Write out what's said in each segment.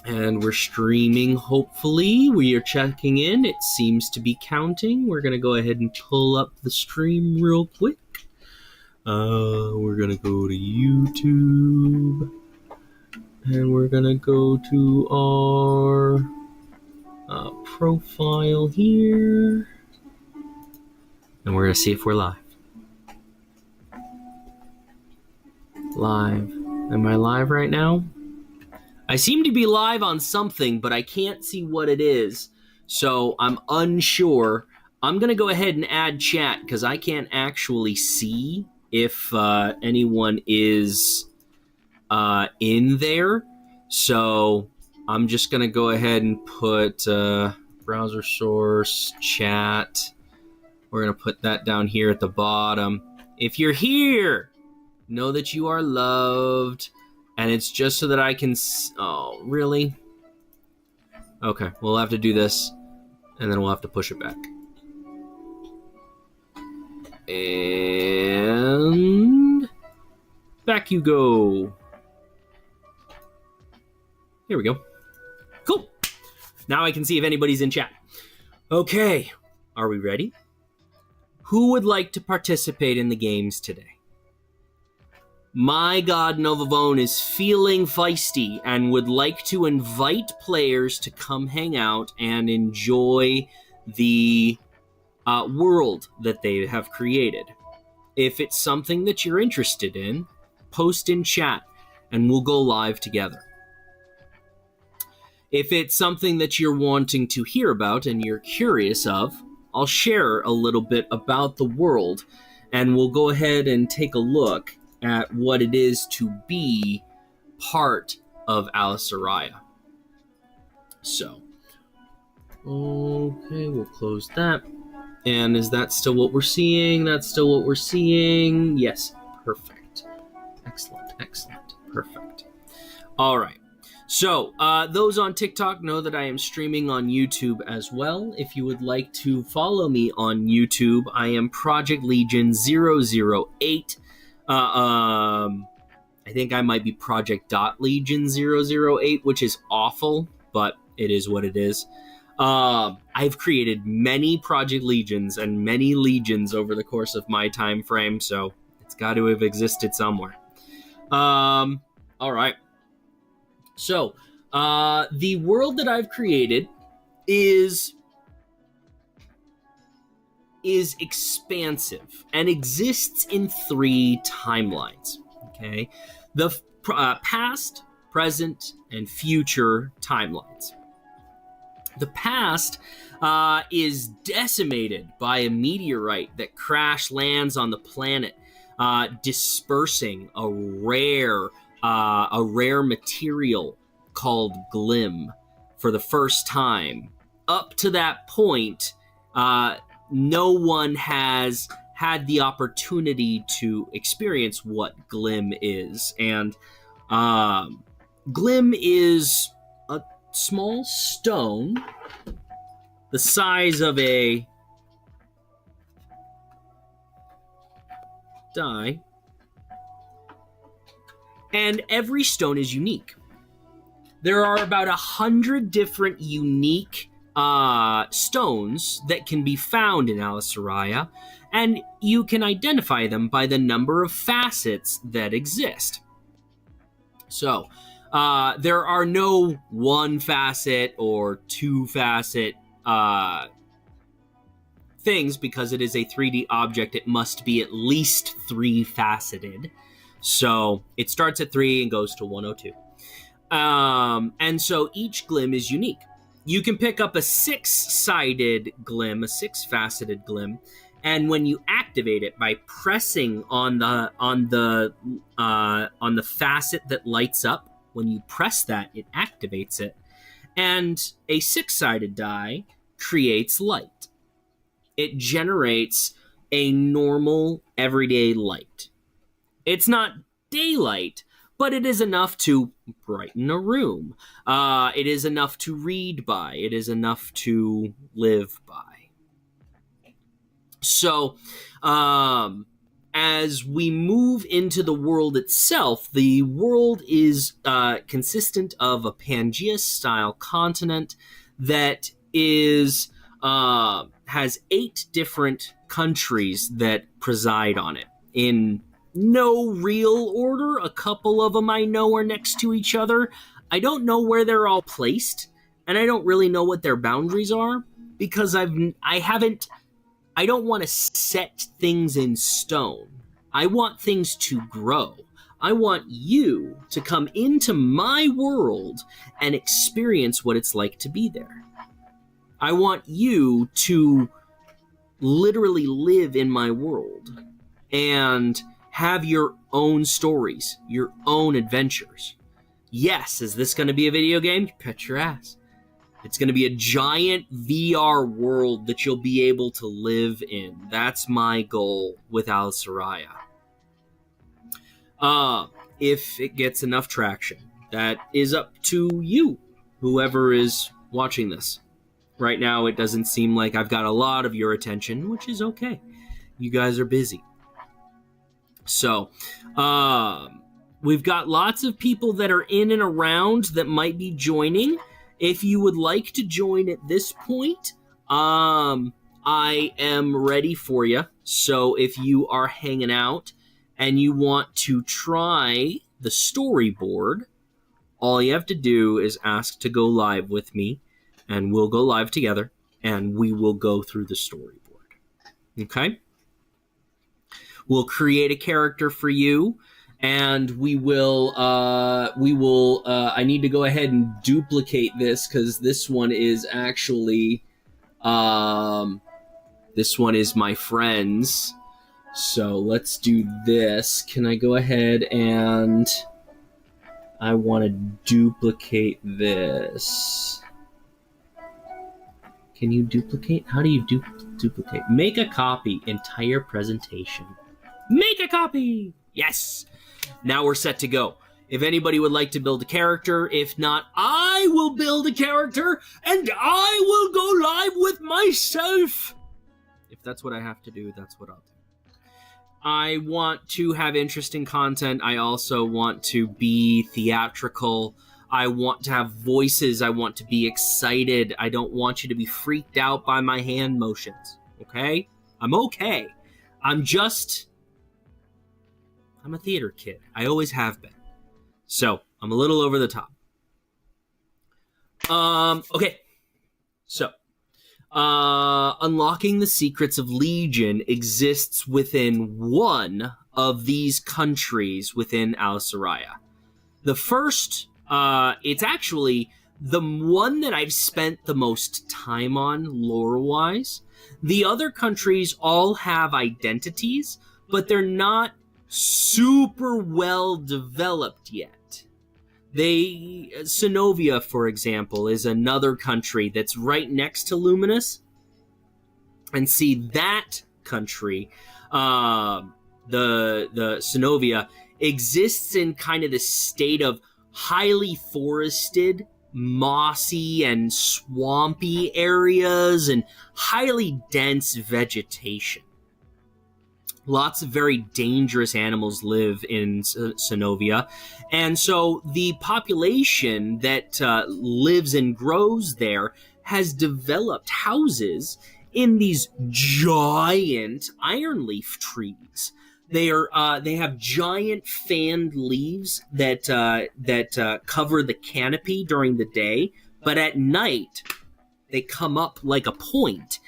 And we're streaming, hopefully. We are checking in. It seems to be counting. We're going to go ahead and pull up the stream real quick. We're going to go to YouTube. And we're going to go to our profile here. And we're going to see if we're live. Live. Am I live right now? I seem to be live on something, but I can't see what it is, so I'm unsure. I'm going to go ahead and add chat because I can't actually see if anyone is in there. So I'm just going to go ahead and put browser source, chat. We're going to put that down here at the bottom. If you're here, know that you are loved. And it's just so that I can... Oh, really? Okay, we'll have to do this, and then we'll have to push it back. And... back you go. Here we go. Cool. Now I can see if anybody's in chat. Okay, are we ready? Who would like to participate in the games today? My God Novavone is feeling feisty and would like to invite players to come hang out and enjoy the world that they have created. If it's something that you're interested in, post in chat and we'll go live together. If it's something that you're wanting to hear about and you're curious of, I'll share a little bit about the world and we'll go ahead and take a look at what it is to be part of Alice Araya. So, okay, we'll close that. And is that still what we're seeing? That's still what we're seeing. Yes, perfect. Excellent, excellent, perfect. All right. So, those on TikTok know that I am streaming on YouTube as well. If you would like to follow me on YouTube, I am ProjectLegion 008. I think I might be Project.Legion 008, which is awful, but it is what it is. I've created many Project Legions and many Legions over the course of my time frame, so it's got to have existed somewhere. All right. So, the world that I've created is expansive and exists in 3 timelines, okay? The past, present, and future timelines. The past is decimated by a meteorite that crash lands on the planet, dispersing a rare material called glim for the first time. Up to that point, no one has had the opportunity to experience what glim is. And glim is a small stone the size of a die. And every stone is unique. There are about 100 different unique stones that can be found in Alice Araya, and you can identify them by the number of facets that exist. So, there are no 1 facet or 2 facet things because it is a 3D object. It must be at least 3 faceted. So, it starts at 3 and goes to 102. And so each glim is unique. You can pick up a 6-sided glim, a 6-faceted glim, and when you activate it by pressing on the facet that lights up, when you press that, it activates it, and a 6-sided die creates light. It generates a normal, everyday light. It's not daylight, but it is enough to brighten a room. It is enough to read by. It is enough to live by. So, as we move into the world itself, the world is consistent of a Pangea-style continent that is has 8 different countries that preside on it in no real order. A couple of them I know are next to each other. I don't know where they're all placed, and I don't really know what their boundaries are because I don't want to set things in stone. I want things to grow. I want you to come into my world and experience what it's like to be there. I want you to literally live in my world and have your own stories, your own adventures. Yes, is this going to be a video game? You bet your ass. It's going to be a giant VR world that you'll be able to live in. That's my goal with Al Soraya. If it gets enough traction, that is up to you, whoever is watching this. Right now, it doesn't seem like I've got a lot of your attention, which is okay. You guys are busy. So, we've got lots of people that are in and around that might be joining. If you would like to join at this point, I am ready for you. So if you are hanging out and you want to try the storyboard, all you have to do is ask to go live with me, and we'll go live together, and we will go through the storyboard. Okay? We'll create a character for you, and we will, I need to go ahead and duplicate this, because this one is actually, this one is my friend's. So let's do this. Can I go ahead and I want to duplicate this. Can you duplicate? How do you duplicate? Make a copy. Entire presentation. Make a copy! Yes! Now we're set to go. If anybody would like to build a character, if not, I will build a character and I will go live with myself. If that's what I have to do, that's what I'll do. I want to have interesting content. I also want to be theatrical. I want to have voices. I want to be excited. I don't want you to be freaked out by my hand motions. Okay? I'm okay. I'm a theater kid. I always have been. So, I'm a little over the top. Okay. So, unlocking the secrets of Legion exists within one of these countries within Al Soraya. The first, it's actually the one that I've spent the most time on lore-wise. The other countries all have identities, but they're not super well developed yet. Synovia, for example, is another country that's right next to Luminous. And see, that country, the Synovia, exists in kind of the state of highly forested, mossy and swampy areas and highly dense vegetation. Lots of very dangerous animals live in Synovia. And so the population that lives and grows there has developed houses in these giant ironleaf trees. They have giant fanned leaves that cover the canopy during the day, but at night they come up like a point.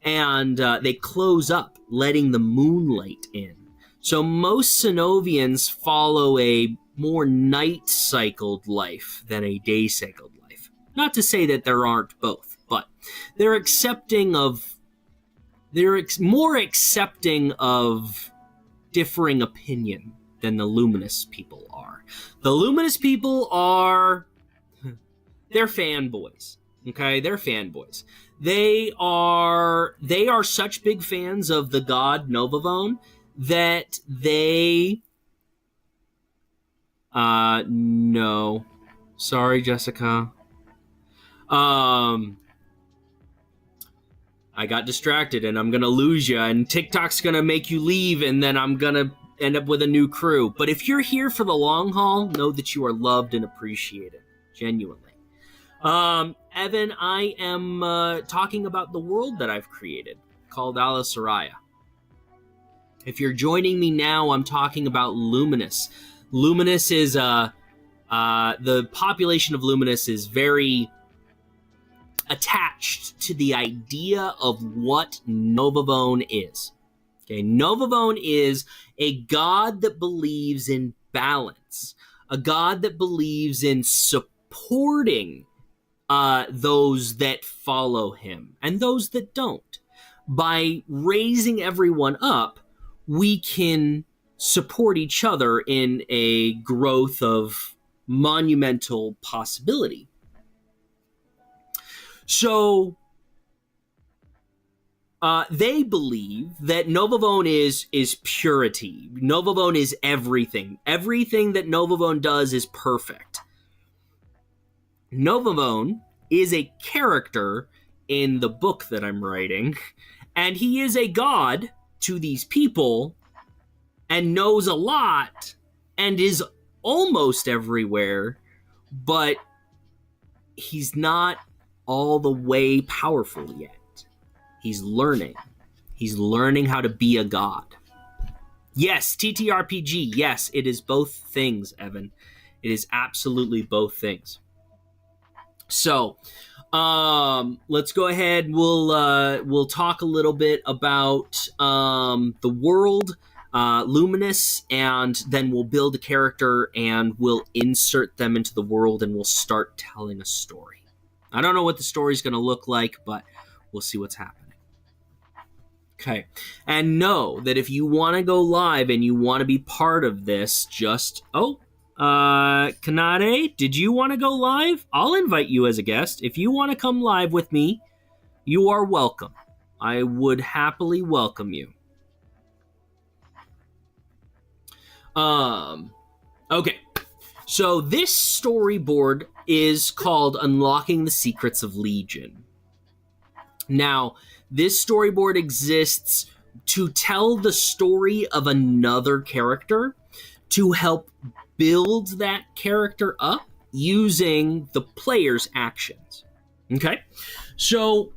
And they close up, letting the moonlight in. So most Synovians follow a more night-cycled life than a day-cycled life. Not to say that there aren't both, but they're more accepting of differing opinion than the Luminous people are. The Luminous people they're fanboys. Okay, they're fanboys. They are such big fans of the god Novavone that they... No. Sorry, Jessica. I got distracted and I'm going to lose you, and TikTok's going to make you leave, and then I'm going to end up with a new crew. But if you're here for the long haul, know that you are loved and appreciated. Genuinely. Evan, I am talking about the world that I've created called Alasaraya. If you're joining me now, I'm talking about Luminous. Luminous is, the population of Luminous is very attached to the idea of what Novavone is. Okay, Novavone is a god that believes in balance, a god that believes in supporting those that follow him and those that don't. By raising everyone up, we can support each other in a growth of monumental possibility. So they believe that Novavone is purity. Novavone is everything. Everything that Novavone does is perfect. Novavone is a character in the book that I'm writing, and he is a god to these people and knows a lot and is almost everywhere, but he's not all the way powerful yet. He's learning. He's learning how to be a god. Yes, TTRPG. Yes, it is both things, Evan. It is absolutely both things. So, let's go ahead. We'll talk a little bit about the world, Luminous, and then we'll build a character and we'll insert them into the world and we'll start telling a story. I don't know what the story's going to look like, but we'll see what's happening. Okay. And know that if you want to go live and you want to be part of this, just... Kanade, did you want to go live? I'll invite you as a guest. If you want to come live with me, you are welcome. I would happily welcome you. Okay. So this storyboard is called Unlocking the Secrets of Legion. Now, this storyboard exists to tell the story of another character, to help build that character up using the player's actions. Okay? So,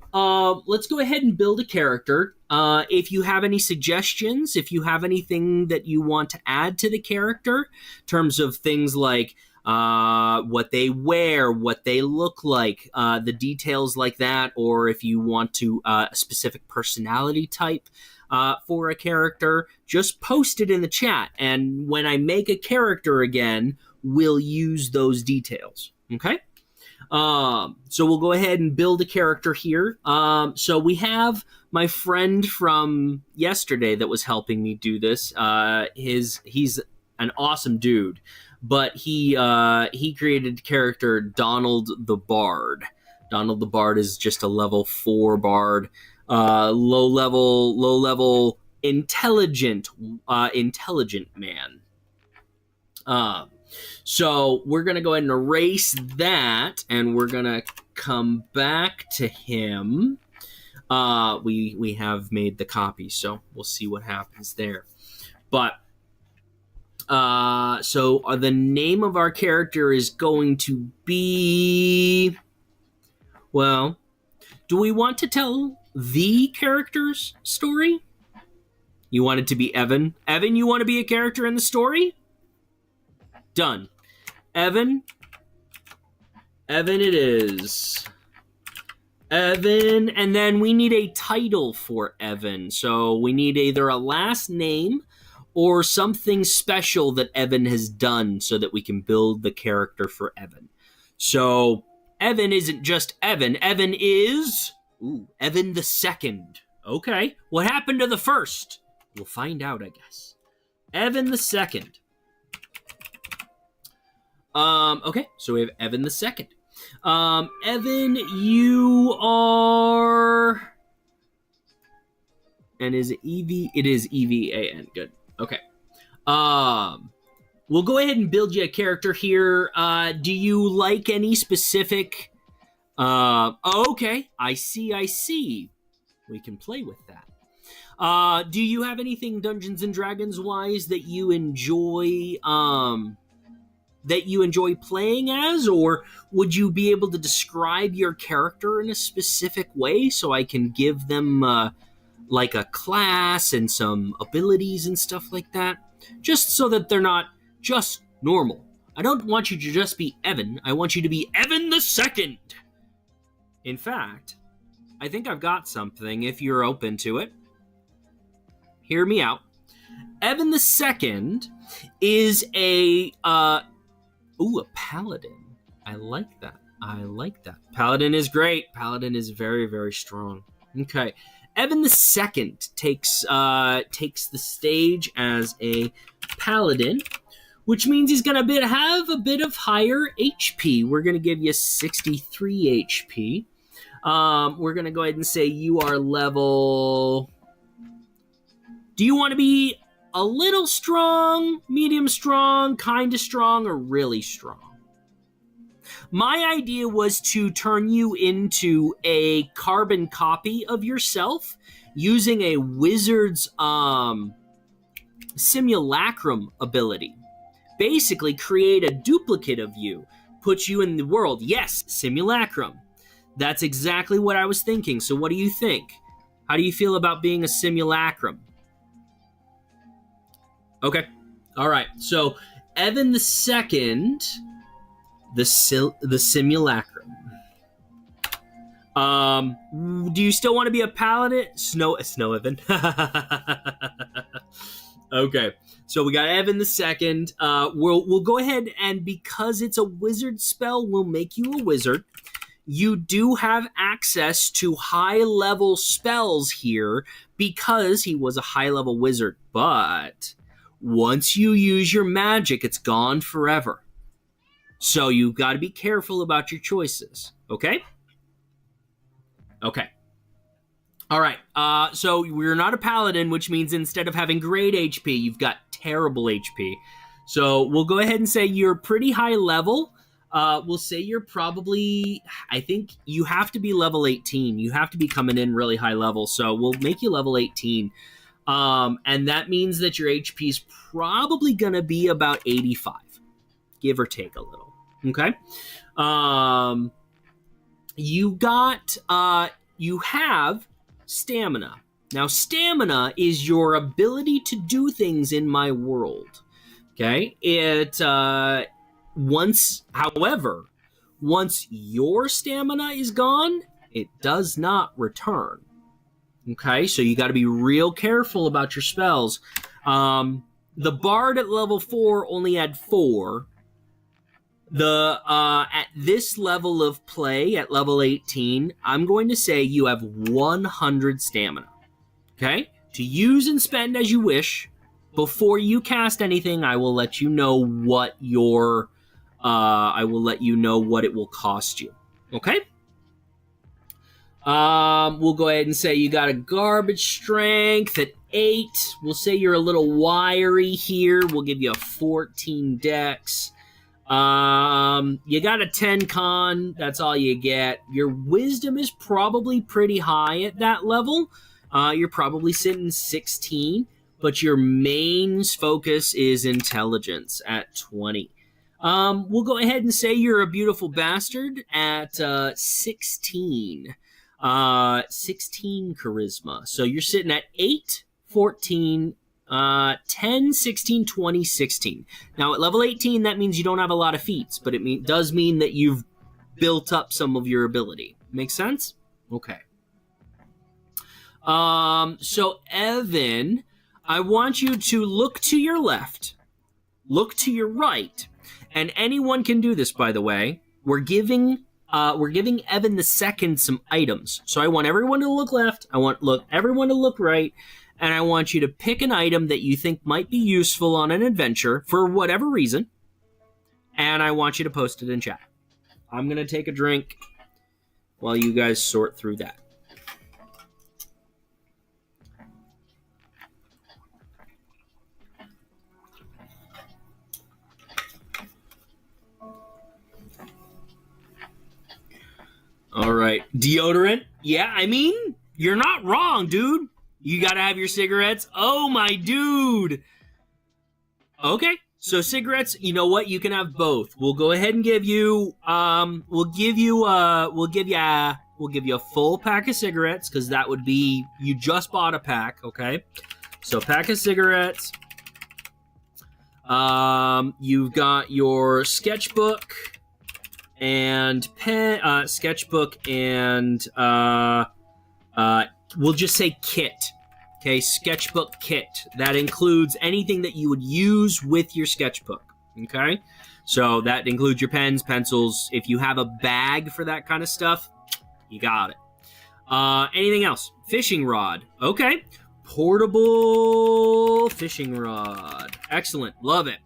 let's go ahead and build a character. If you have any suggestions, if you have anything that you want to add to the character, in terms of things like what they wear, what they look like, the details like that, or if you want to a specific personality type for a character, just post it in the chat. And when I make a character again, we'll use those details. Okay? So we'll go ahead and build a character here. So we have my friend from yesterday that was helping me do this. He's an awesome dude, but he created character Donald the Bard. Donald the Bard is just a level 4 bard, low level intelligent man. So we're going to go ahead and erase that, and we're going to come back to him. We have made the copy, so we'll see what happens there. But, so the name of our character is going to be... Well, do we want to tell the character's story? You want it to be Evan? Evan, you want to be a character in the story? Done. Evan it is. Evan, and then we need a title for Evan. So we need either a last name or something special that Evan has done so that we can build the character for Evan. So Evan isn't just Evan. Evan is... Evan the Second. Okay. What happened to the first? We'll find out, I guess. Evan the Second. Okay, so we have Evan the Second. Evan, you are... And is it EV? It is EVAN. Good. Okay. We'll go ahead and build you a character here. Do you like any specific... okay, I see. We can play with that. Do you have anything Dungeons and Dragons wise that you enjoy playing as, or would you be able to describe your character in a specific way so I can give them like a class and some abilities and stuff like that, just so that they're not just normal? I don't want you to just be Evan. I want you to be Evan the Second. In fact, I think I've got something if you're open to it. Hear me out. Evan the Second is a paladin. I like that. Paladin is great. Paladin is very, very strong. Okay. Evan the Second takes the stage as a paladin, which means he's going to have a bit of higher HP. We're going to give you 63 HP. We're going to go ahead and say you are level... Do you want to be a little strong, medium strong, kind of strong, or really strong? My idea was to turn you into a carbon copy of yourself using a wizard's simulacrum ability. Basically, create a duplicate of you, put you in the world. Yes, simulacrum. That's exactly what I was thinking. So what do you think? How do you feel about being a simulacrum? Okay. All right. So Evan the Second, the simulacrum. Do you still want to be a paladin? Snow Evan. Okay. So we got Evan the Second. We'll go ahead, and because it's a wizard spell, we'll make you a wizard. You do have access to high-level spells here because he was a high-level wizard. But once you use your magic, it's gone forever. So you've got to be careful about your choices. Okay? Okay. All right. So we're not a paladin, which means instead of having great HP, you've got terrible HP. So we'll go ahead and say you're pretty high level. We'll say you're probably, I think you have to be level 18. You have to be coming in really high level. So we'll make you level 18. And that means that your HP is probably going to be about 85, give or take a little. Okay. You have stamina. Now, stamina is your ability to do things in my world. Okay. Once your stamina is gone, it does not return. Okay, so you got to be real careful about your spells. The Bard at level 4 only had 4. At this level of play, at level 18, I'm going to say you have 100 stamina. Okay, to use and spend as you wish. Before you cast anything, I will let you know what it will cost you. Okay? We'll go ahead and say you got a garbage strength at 8. We'll say you're a little wiry here. We'll give you a 14 dex. You got a 10 con. That's all you get. Your wisdom is probably pretty high at that level. You're probably sitting 16. But your main focus is intelligence at 20. We'll go ahead and say you're a beautiful bastard at 16. 16 charisma. So you're sitting at 8, 14, 10, 16, 20, 16. Now at level 18, that means you don't have a lot of feats, but it does mean that you've built up some of your ability. Make sense? Okay. So Evan, I want you to look to your left, look to your right, and anyone can do this, by the way. We're giving Evan the Second some items. So I want everyone to look left, I want everyone to look right, and I want you to pick an item that you think might be useful on an adventure for whatever reason, and I want you to post it in chat. I'm going to take a drink while you guys sort through that. All right. Deodorant? Yeah, I mean, You're not wrong, dude. You gotta have your cigarettes. Oh, my dude. Okay, so cigarettes, you know what? You can have both. We'll go ahead and give you, we'll give you a full pack of cigarettes, because that would be, you just bought a pack, okay? So pack of cigarettes. You've got your sketchbook and pen, we'll just say kit. Okay, sketchbook kit. That includes anything that you would use with your sketchbook. Okay, so that includes your pens, pencils. If you have a bag for that kind of stuff, you got it. Anything else? Fishing rod. Okay, portable fishing rod. Excellent, love it.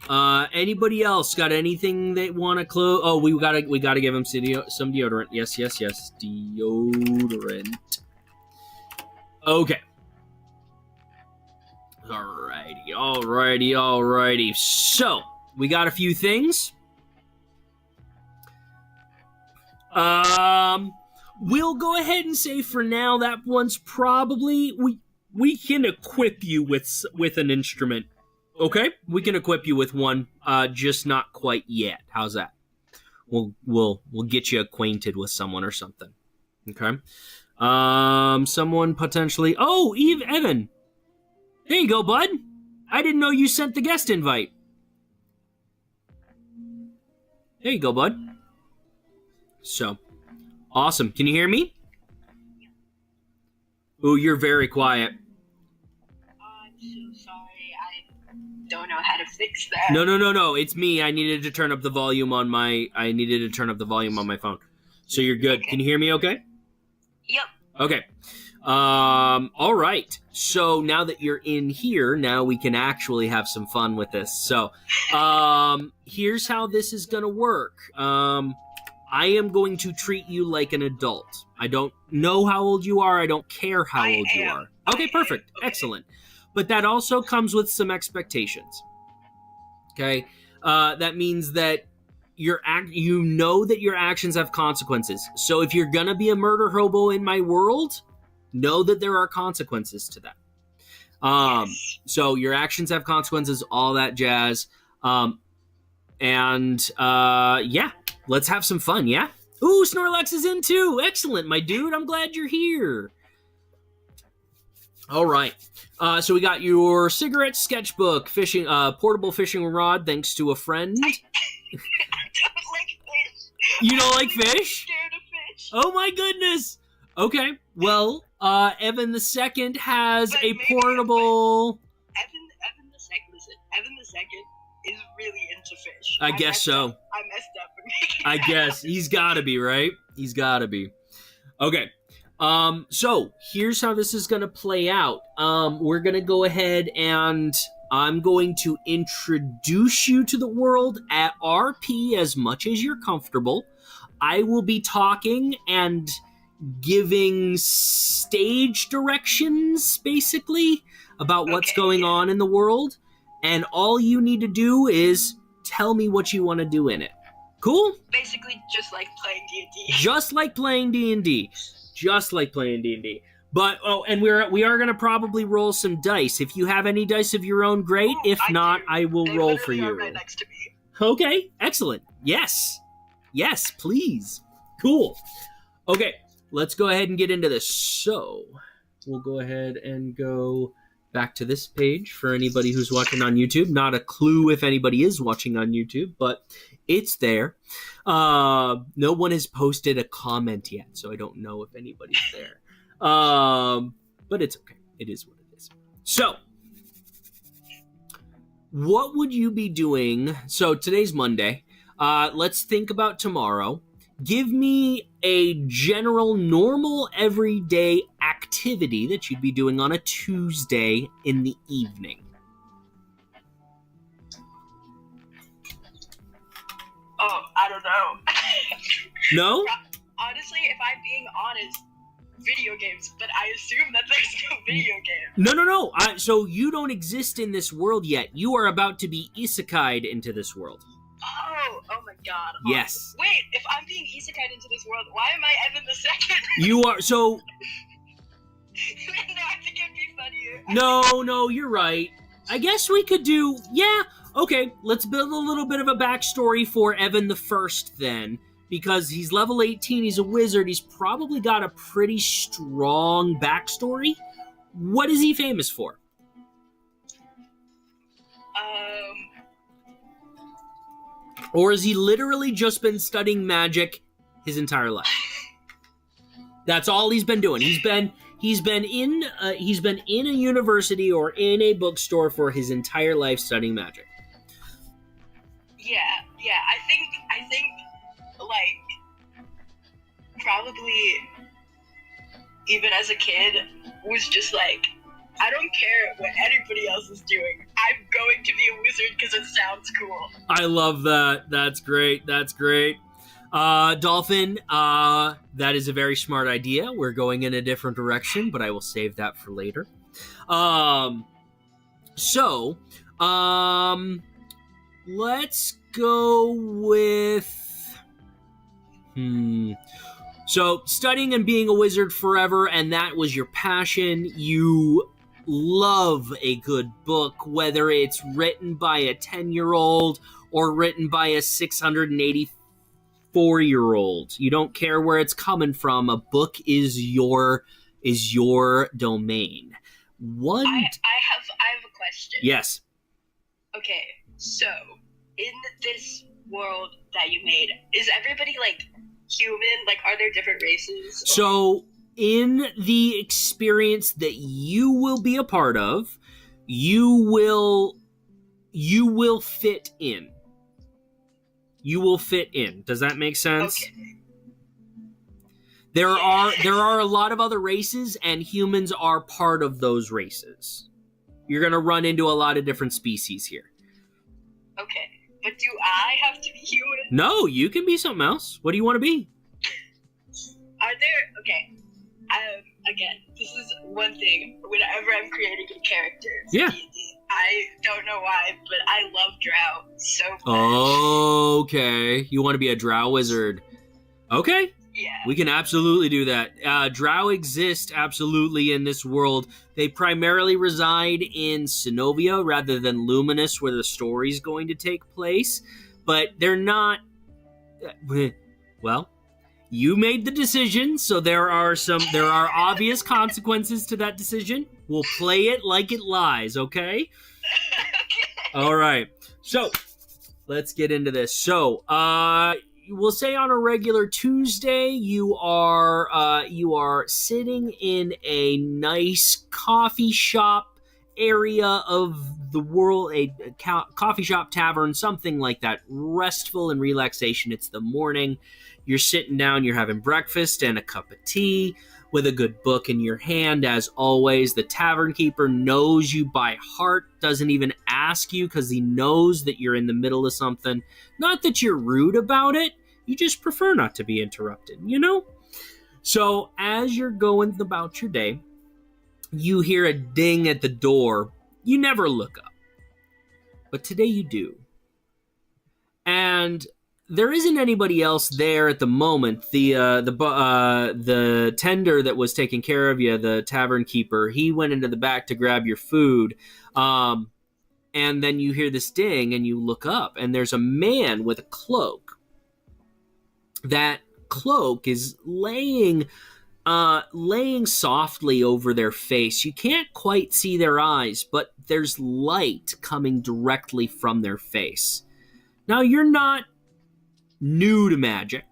Anybody else got anything they want to close? Oh, we gotta give them some deodorant. Yes, deodorant. Okay. Alrighty. So, we got a few things. We'll go ahead and say for now that one's probably we can equip you with an instrument. Okay? We can equip you with one, just not quite yet. How's that? We'll get you acquainted with someone or something. Okay? Someone potentially... Oh, Evan! There you go, bud! I didn't know you sent the guest invite. There you go, bud. So, awesome. Can you hear me? Ooh, you're very quiet. I'm so sorry. I don't know how to fix that. No. It's me. I needed to turn up the volume on my phone. So you're good. Okay. Can you hear me okay? Yep. Okay. All right. So now that you're in here, now we can actually have some fun with this. So, here's how this is going to work. I am going to treat you like an adult. I don't know how old you are. I don't care how old you are. Okay, perfect. Okay. Excellent. But that also comes with some expectations. Okay? That means that you know that your actions have consequences. So if you're gonna be a murder hobo in my world, know that there are consequences to that. Yes. So your actions have consequences, all that jazz. Yeah, let's have some fun, yeah? Ooh, Snorlax is in too. Excellent, my dude. I'm glad you're here. All right. So we got your cigarette, sketchbook, fishing, portable fishing rod, thanks to a friend. I don't like fish. You don't like fish? I'm scared of fish. Oh my goodness. Okay. Well, Evan the Second has a portable. Evan the Second is really into fish. I guess so. I messed up. I guess he's got to be, right? He's got to be. Okay. So here's how this is going to play out. We're going to go ahead and I'm going to introduce you to the world at RP as much as you're comfortable. I will be talking and giving stage directions, basically, about what's going on in the world. And all you need to do is tell me what you want to do in it. Cool? Basically, just like playing D&D. Just like playing D&D. But, and we are going to probably roll some dice. If you have any dice of your own, great. If not, I will roll for you. Are right next to me. Okay, excellent. Yes, please. Cool. Okay, let's go ahead and get into this. So, we'll go ahead and go back to this page for anybody who's watching on YouTube. Not a clue if anybody is watching on YouTube, but it's there. No one has posted a comment yet, so I don't know if anybody's there. But it's okay. It is what it is. So, what would you be doing? So, today's Monday. Let's think about tomorrow. Give me a general, normal, everyday activity that you'd be doing on a Tuesday in the evening. Oh, I don't know. No? Honestly, if I'm being honest, video games, but I assume that there's no video game. No. So you don't exist in this world yet. You are about to be isekai'd into this world. Oh my god. Yes. Wait, if I'm being isekai'd into this world, why am I Evan the Second? You are, so... No, I think it'd be funnier. No, you're right. I guess we could do... Yeah, okay, let's build a little bit of a backstory for Evan the First, then. Because he's level 18, he's a wizard, he's probably got a pretty strong backstory. What is he famous for? Or has he literally just been studying magic his entire life? That's all he's been doing. He's been in a university or in a bookstore for his entire life studying magic. Yeah. I think, like, probably even as a kid was just like, I don't care what anybody else is doing. I'm going to be a wizard because it sounds cool. I love that. That's great. Dolphin, that is a very smart idea. We're going in a different direction, but I will save that for later. Let's go with... So, studying and being a wizard forever, and that was your passion. You love a good book, whether it's written by a 10-year-old or written by a 684-year-old. You don't care where it's coming from. A book is your domain. I have a question. Yes. Okay, so in this world that you made, is everybody like human? Like, are there different races? So, in the experience that you will be a part of, you will fit in. You will fit in. Does that make sense? Okay. There are a lot of other races, and humans are part of those races. You're going to run into a lot of different species here. Okay, but do I have to be human? No, you can be something else. What do you want to be? Are there... Okay. Again, this is one thing. Whenever I'm creating a character, Yeah. I don't know why, but I love Drow so much. Okay. You want to be a Drow wizard. Okay. Yeah. We can absolutely do that. Drow exist absolutely in this world. They primarily reside in Sinovia rather than Luminous, where the story's going to take place. But they're not... Well... You made the decision, so there are obvious consequences to that decision. We'll play it like it lies, okay? All right. So, let's get into this. So, we'll say on a regular Tuesday, you are sitting in a nice coffee shop area of the world, a coffee shop, tavern, something like that. Restful and relaxation. It's the morning. You're sitting down, you're having breakfast and a cup of tea with a good book in your hand. As always, the tavern keeper knows you by heart, doesn't even ask you because he knows that you're in the middle of something. Not that you're rude about it, you just prefer not to be interrupted, you know? So as you're going about your day, you hear a ding at the door. You never look up, but today you do. And there isn't anybody else there at the moment. The tender that was taking care of you, the tavern keeper, he went into the back to grab your food. And then you hear this ding and you look up and there's a man with a cloak. That cloak is laying softly over their face. You can't quite see their eyes, but there's light coming directly from their face. Now, you're not new to magic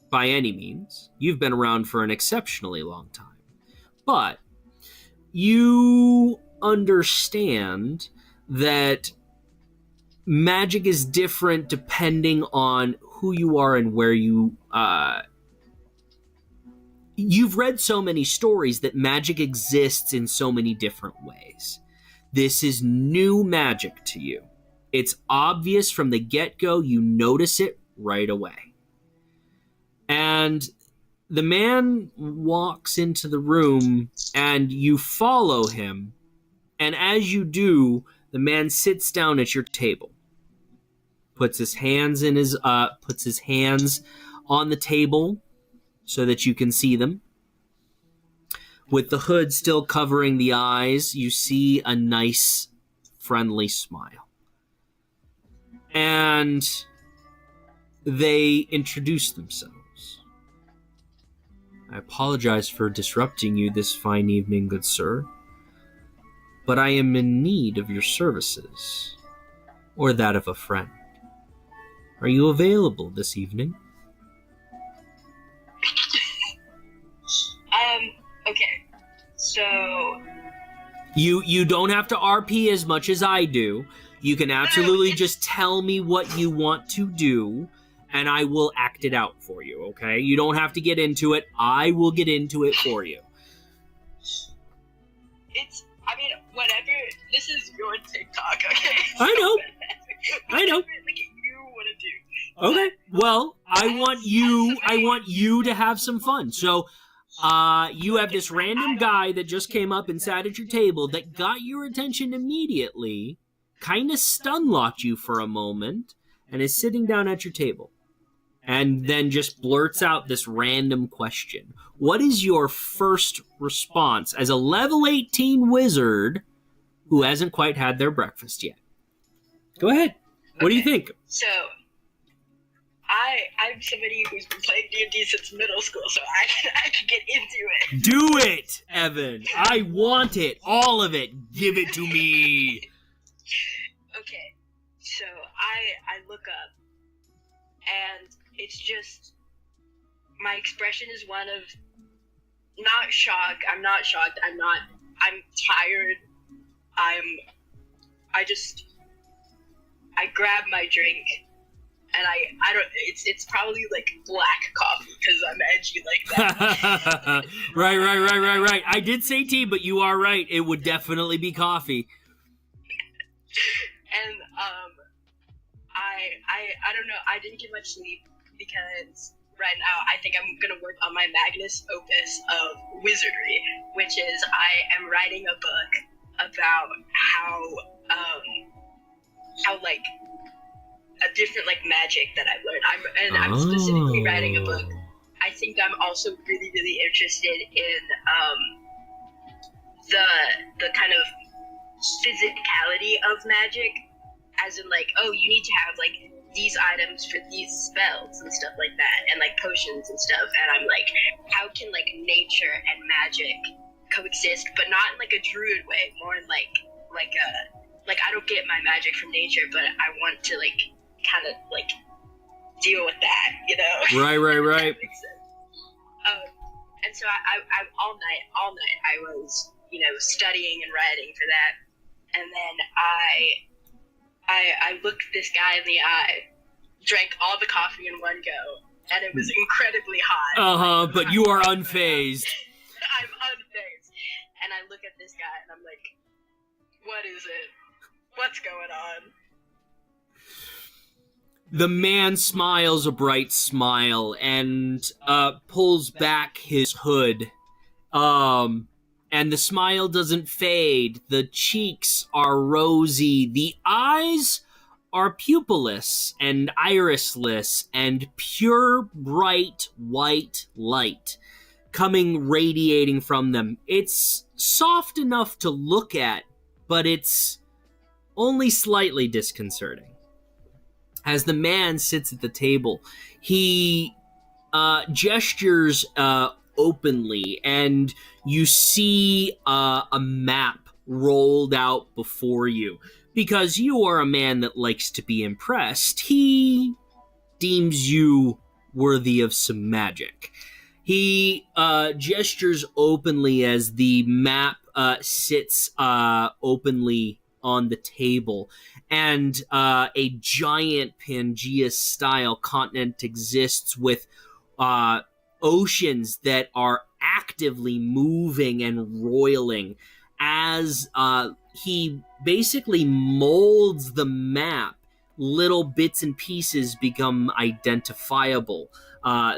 by any means. You've been around for an exceptionally long time. But you understand that magic is different depending on who you are and where you... You've read so many stories that magic exists in so many different ways. This is new magic to you. It's obvious from the get-go. You notice it right away. And the man walks into the room and you follow him. And as you do, the man sits down at your table. puts his hands on the table so that you can see them. With the hood still covering the eyes, you see a nice, friendly smile. And they introduce themselves. I apologize for disrupting you this fine evening, good sir, but I am in need of your services, or that of a friend. Are you available this evening? Okay. So... You don't have to RP as much as I do. You can absolutely just tell me what you want to do, and I will act it out for you, okay? You don't have to get into it. I will get into it for you. Whatever. This is your TikTok, okay? I know. Whatever, you want to do. Okay. Well, I want you to have some fun. So, you have this random guy that just came up and sat at your table that got your attention immediately, kind of stun-locked you for a moment, and is sitting down at your table. And then just blurts out this random question. What is your first response as a level 18 wizard who hasn't quite had their breakfast yet? Go ahead. What do you think? So, I'm somebody who's been playing D&D since middle school, so I can get into it. Do it, Evan. I want it. All of it. Give it to me. Okay. So, I look up, and it's just, my expression is one of not shock. I'm not shocked. I'm tired. I grab my drink, and I don't, it's probably like black coffee because I'm edgy like that. Right. I did say tea, but you are right. It would definitely be coffee. And, I don't know, I didn't get much sleep because right now I think I'm gonna work on my magnus opus of wizardry, which is I am writing a book about how like a different like magic that I've learned. I'm specifically writing a book. I think I'm also really, really interested in the kind of physicality of magic, as in like, oh, you need to have like these items for these spells and stuff like that, and like potions and stuff. And I'm like, how can like nature and magic coexist, but not in like a druid way, more in like I don't get my magic from nature, but I want to like kind of like deal with that, you know? Right. That makes sense. And so I all night I was, you know, studying and writing for that, and then I looked this guy in the eye, drank all the coffee in one go, and it was incredibly hot. But you are unfazed. I'm unfazed. And I look at this guy and I'm like, what is it? What's going on? The man smiles a bright smile and pulls back his hood. And the smile doesn't fade. The cheeks are rosy. The eyes are pupilless and irisless and pure bright white light coming radiating from them. It's soft enough to look at, but it's only slightly disconcerting. As the man sits at the table, he gestures openly, and you see a map rolled out before you. Because you are a man that likes to be impressed, he deems you worthy of some magic. He gestures openly as the map sits openly on the table, and a giant Pangea-style continent exists with oceans that are actively moving and roiling as he basically molds the map. Little bits and pieces become identifiable.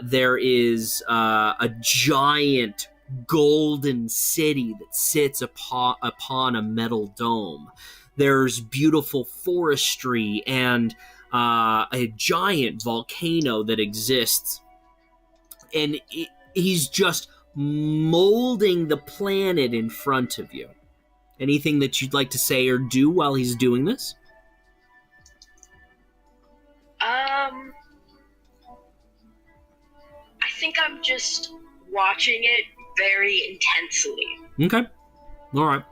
There is a giant golden city that sits upon a metal dome. There's beautiful forestry and a giant volcano that exists, and he's just molding the planet in front of you. Anything that you'd like to say or do while he's doing this? I think I'm just watching it very intensely. Okay. All right.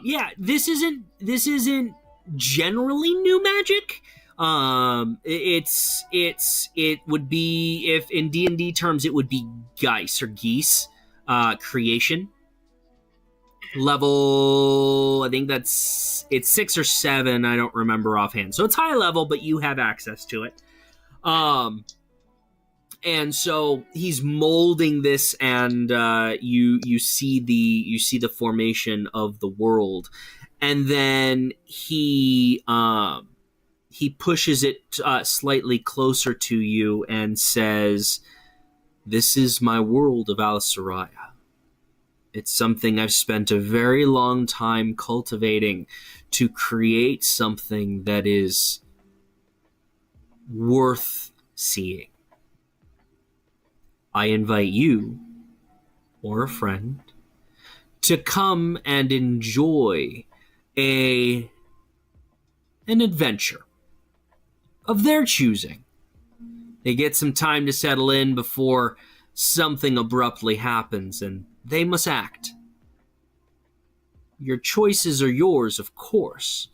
Yeah, this isn't generally new magic. It would be, if in D&D terms, it would be geese creation level. I think it's 6 or 7. I don't remember offhand. So it's high level, but you have access to it. And so he's molding this, and you see the formation of the world, and then he pushes it slightly closer to you and says, "This is my world of Al-Saraya. It's something I've spent a very long time cultivating to create something that is worth seeing. I invite you, or a friend, to come and enjoy an adventure of their choosing. They get some time to settle in before something abruptly happens, and they must act. Your choices are yours, of course,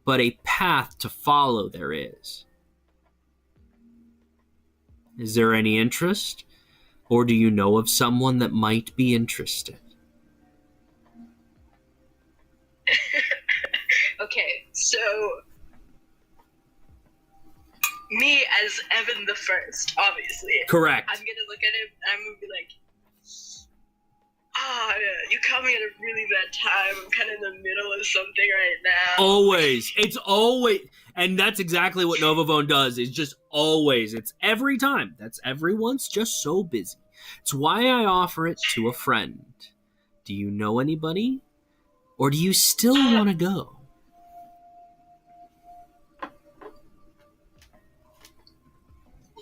but a path to follow there is. Is there any interest? Or do you know of someone that might be interested?" Okay, so me as Evan the First, obviously. Correct. I'm gonna look at him and I'm gonna be like, you caught me at a really bad time. I'm kind of in the middle of something right now. Always. It's always. And that's exactly what Novavone does. It's just always. It's every time. That's everyone's just so busy. It's why I offer it to a friend. Do you know anybody? Or do you still want to go?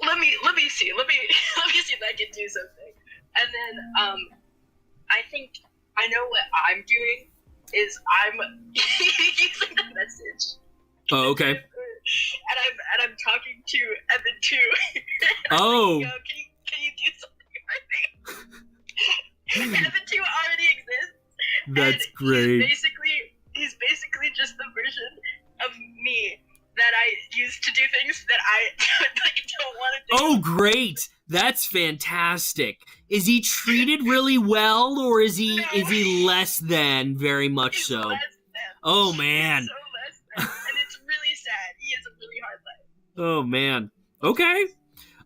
Let me see. Let me see if I can do something. And then I think I know what I'm doing is I'm using the message. Oh, okay. And I'm talking to Evan too. Oh. Like, can you do something for me? Evan 2 already exists. That's and great. He's basically just the version of me that I use to do things that I don't want to do. Oh, great. That's fantastic. Is he treated really well, or is he less than? Very much He's so. less than. Oh man. He's so less than. And it's really sad. He has a really hard life. Oh man. Okay.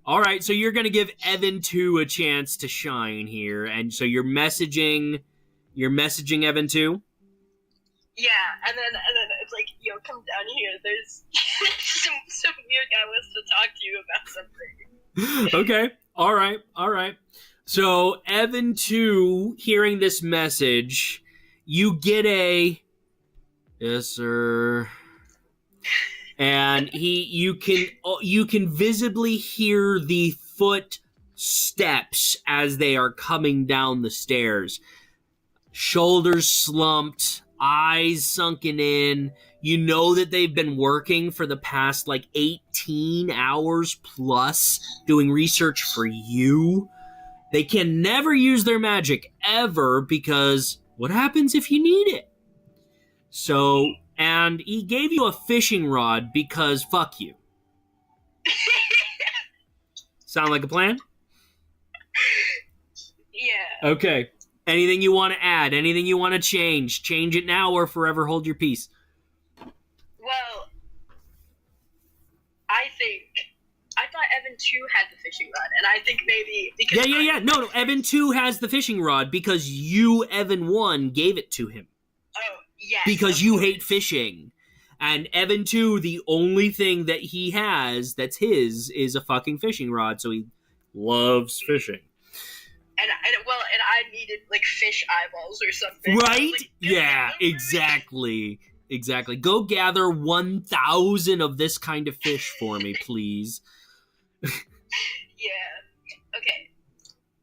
All right. So you're gonna give Evan 2 a chance to shine here, and so you're messaging Evan 2. Yeah, and then it's like, come down here. There's some weird guy wants to talk to you about something. Okay. All right. So Evan 2, hearing this message, you get a yes, sir. And you can visibly hear the footsteps as they are coming down the stairs. Shoulders slumped, eyes sunken in. You know that they've been working for the past 18 hours plus doing research for you. They can never use their magic ever, because what happens if you need it? So, and he gave you a fishing rod because fuck you. Sound like a plan? Yeah. Okay. Anything you want to add? Anything you want to change? Change it now or forever hold your peace. Well, I thought Evan 2 had the fishing rod, and I think maybe because Yeah. No. Evan 2 has the fishing rod because you, Evan 1, gave it to him. Oh, yes. Because you hate fishing. And Evan 2, the only thing that he has that's his is a fucking fishing rod, so he loves fishing. And I needed fish eyeballs or something. Right? Yeah, exactly. exactly. Go gather 1,000 of this kind of fish for me, please. Yeah. Okay.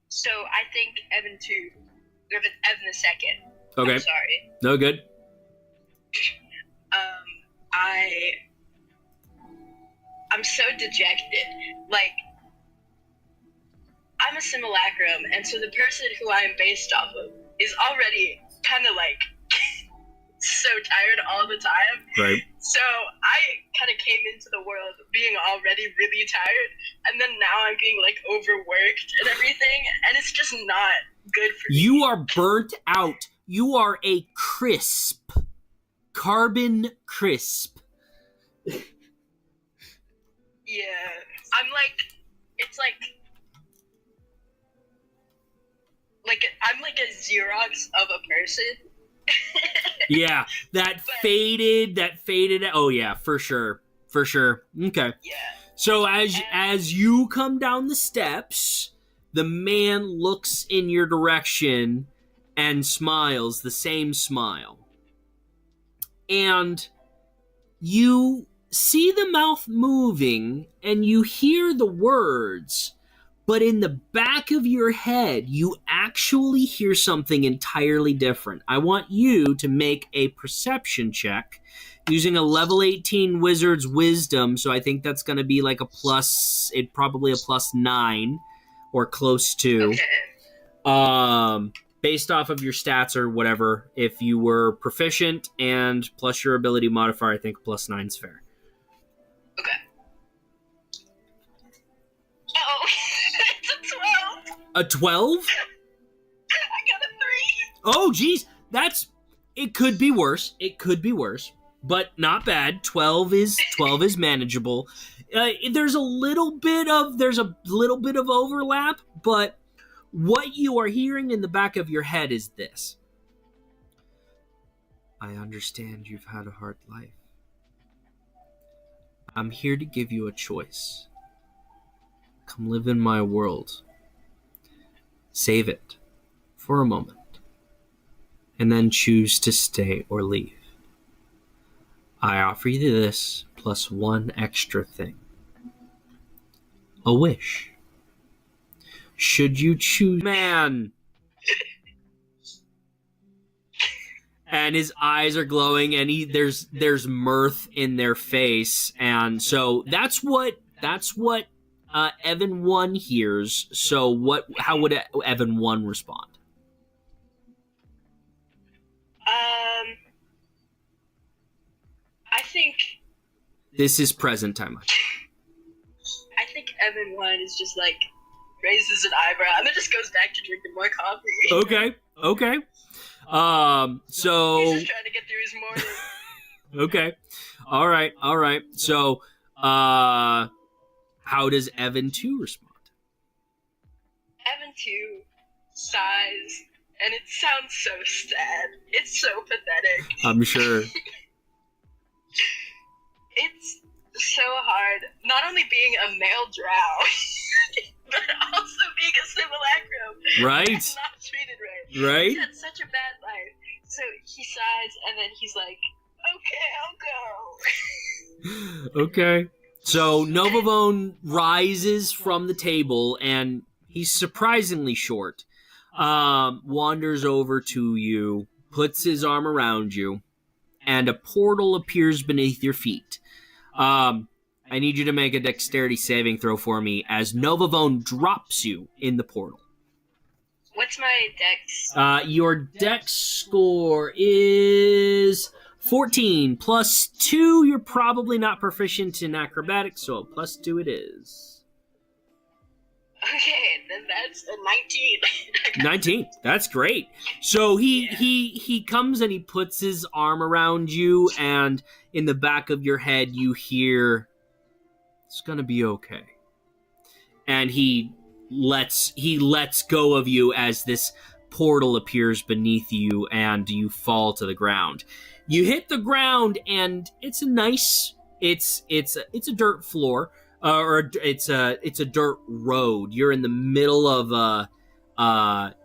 So I think Evan 2. Evan the 2nd. Okay. I'm sorry. No good. I'm so dejected. Like, I'm a simulacrum, and so the person who I am based off of is already kind of like so tired all the time. Right. So I kind of came into the world being already really tired, and then now I'm being like overworked and everything, and it's just not good for me. You are burnt out. You are a crisp. Carbon crisp. Yeah. I'm like, it's like I'm like a Xerox of a person. Yeah, that faded. Oh yeah, for sure. Okay. Yeah. So as you come down the steps, the man looks in your direction and smiles the same smile. And you see the mouth moving and you hear the words, but in the back of your head, you actually hear something entirely different. I want you to make a perception check using a level 18 wizard's wisdom. So I think that's going to be like probably a +9 or close to. Okay. Based off of your stats or whatever. If you were proficient and plus your ability modifier, I think +9 is fair. Okay. Oh, it's a 12. A 12? I got a 3. Oh, geez. It could be worse. But not bad. 12 is manageable. There's a little bit of overlap, but what you are hearing in the back of your head is this. I understand you've had a hard life. I'm here to give you a choice. Come live in my world. Save it for a moment, and then choose to stay or leave. I offer you this plus one extra thing. A wish. Should you choose... Man! And his eyes are glowing, and there's mirth in their face, and so that's what Evan 1 hears. So how would Evan 1 respond? I think this is present time. I think Evan 1 is just like raises an eyebrow and then just goes back to drinking more coffee. Okay. So he's just trying to get through his morning. Okay. All right. So, how does Evan 2 respond? Evan 2 sighs, and it sounds so sad. It's so pathetic. I'm sure. It's so hard, not only being a male drow, but also being a simulacrum. Right. Not treated right. Right. He's had such a bad life. So he sighs, and then he's like, okay, I'll go. Okay. So Novavone rises from the table, and he's surprisingly short. Wanders over to you, puts his arm around you, and a portal appears beneath your feet. I need you to make a dexterity saving throw for me as Novavone drops you in the portal. What's my dex? Your dex score is 14 plus 2. You're probably not proficient in acrobatics, so plus 2 it is. Okay, then that's a 19. 19. That's great. So he comes and he puts his arm around you, and in the back of your head you hear, "It's gonna be okay." And he lets go of you as this portal appears beneath you, and you fall to the ground. You hit the ground, and it's a dirt floor, or it's a dirt road. You're in the middle of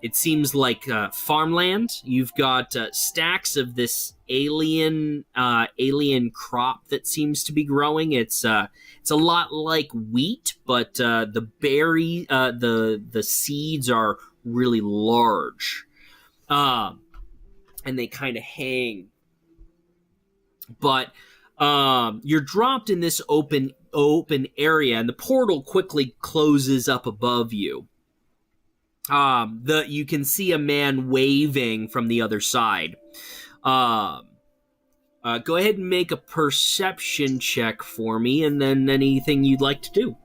it seems like farmland. You've got stacks of this alien crop that seems to be growing. It's a lot like wheat, but the seeds are really large, and they kind of hang. But you're dropped in this open area, and the portal quickly closes up above you. You can see a man waving from the other side. Go ahead and make a perception check for me, and then anything you'd like to do.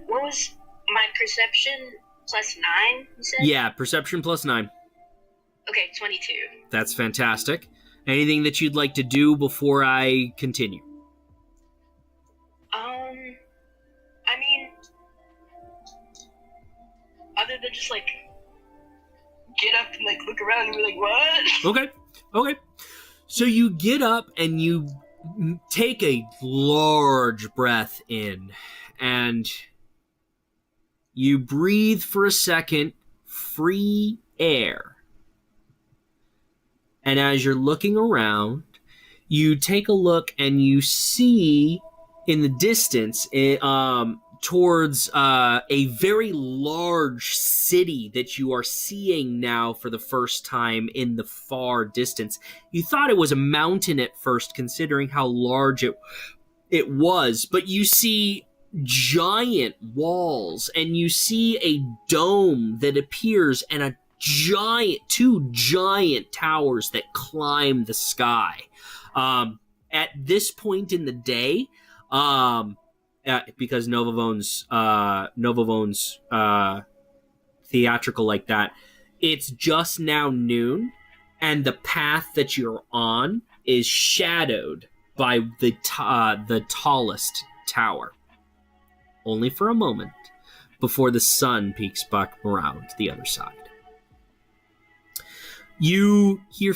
What was my perception plus 9, you said? Yeah, perception plus 9. Okay, 22. That's fantastic. Anything that you'd like to do before I continue? I mean, other than just, like, get up and, like, look around and be like, what? Okay. So you get up and you take a large breath in, and you breathe for a second, free air. And as you're looking around, you take a look and you see in the distance, towards a very large city that you are seeing now for the first time in the far distance. You thought it was a mountain at first, considering how large it was, but you see giant walls, and you see a dome that appears, and two giant towers that climb the sky. At this point in the day, because Novavone's theatrical like that, it's just now noon, and the path that you're on is shadowed by the tallest tower. Only for a moment, before the sun peeks back around the other side. You hear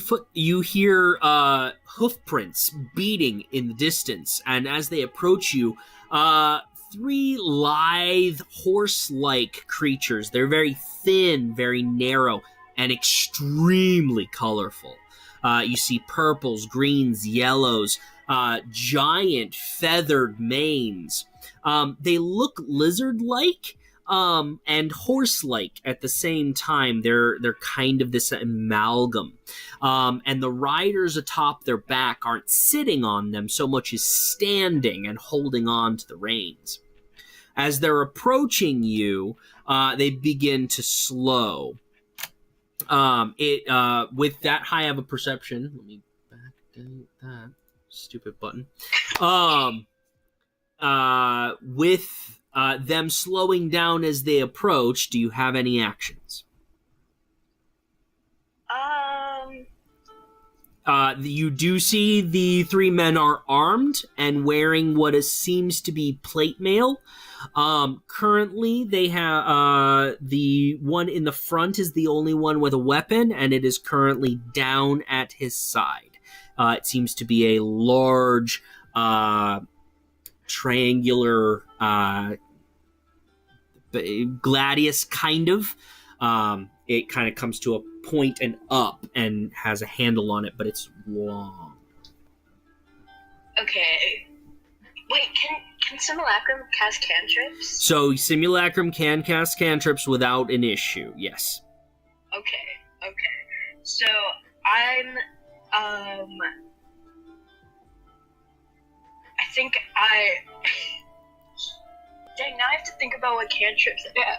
hoof prints beating in the distance, and as they approach you, 3 lithe horse-like creatures. They're very thin, very narrow, and extremely colorful. You see purples, greens, yellows, giant feathered manes. They look lizard-like, and horse-like at the same time. They're kind of this amalgam. And the riders atop their back aren't sitting on them so much as standing and holding on to the reins. As they're approaching you, they begin to slow. With that high of a perception, let me back down that stupid button. With them slowing down as they approach, do you have any actions? You do see the 3 men are armed and wearing what seems to be plate mail. Currently, they have the one in the front is the only one with a weapon, and it is currently down at his side. It seems to be a large, triangular gladius, kind of. It kind of comes to a point and up and has a handle on it, but it's long. Okay. Wait, can Simulacrum cast cantrips? So Simulacrum can cast cantrips without an issue, yes. Okay. So I think dang, now I have to think about what cantrips I have.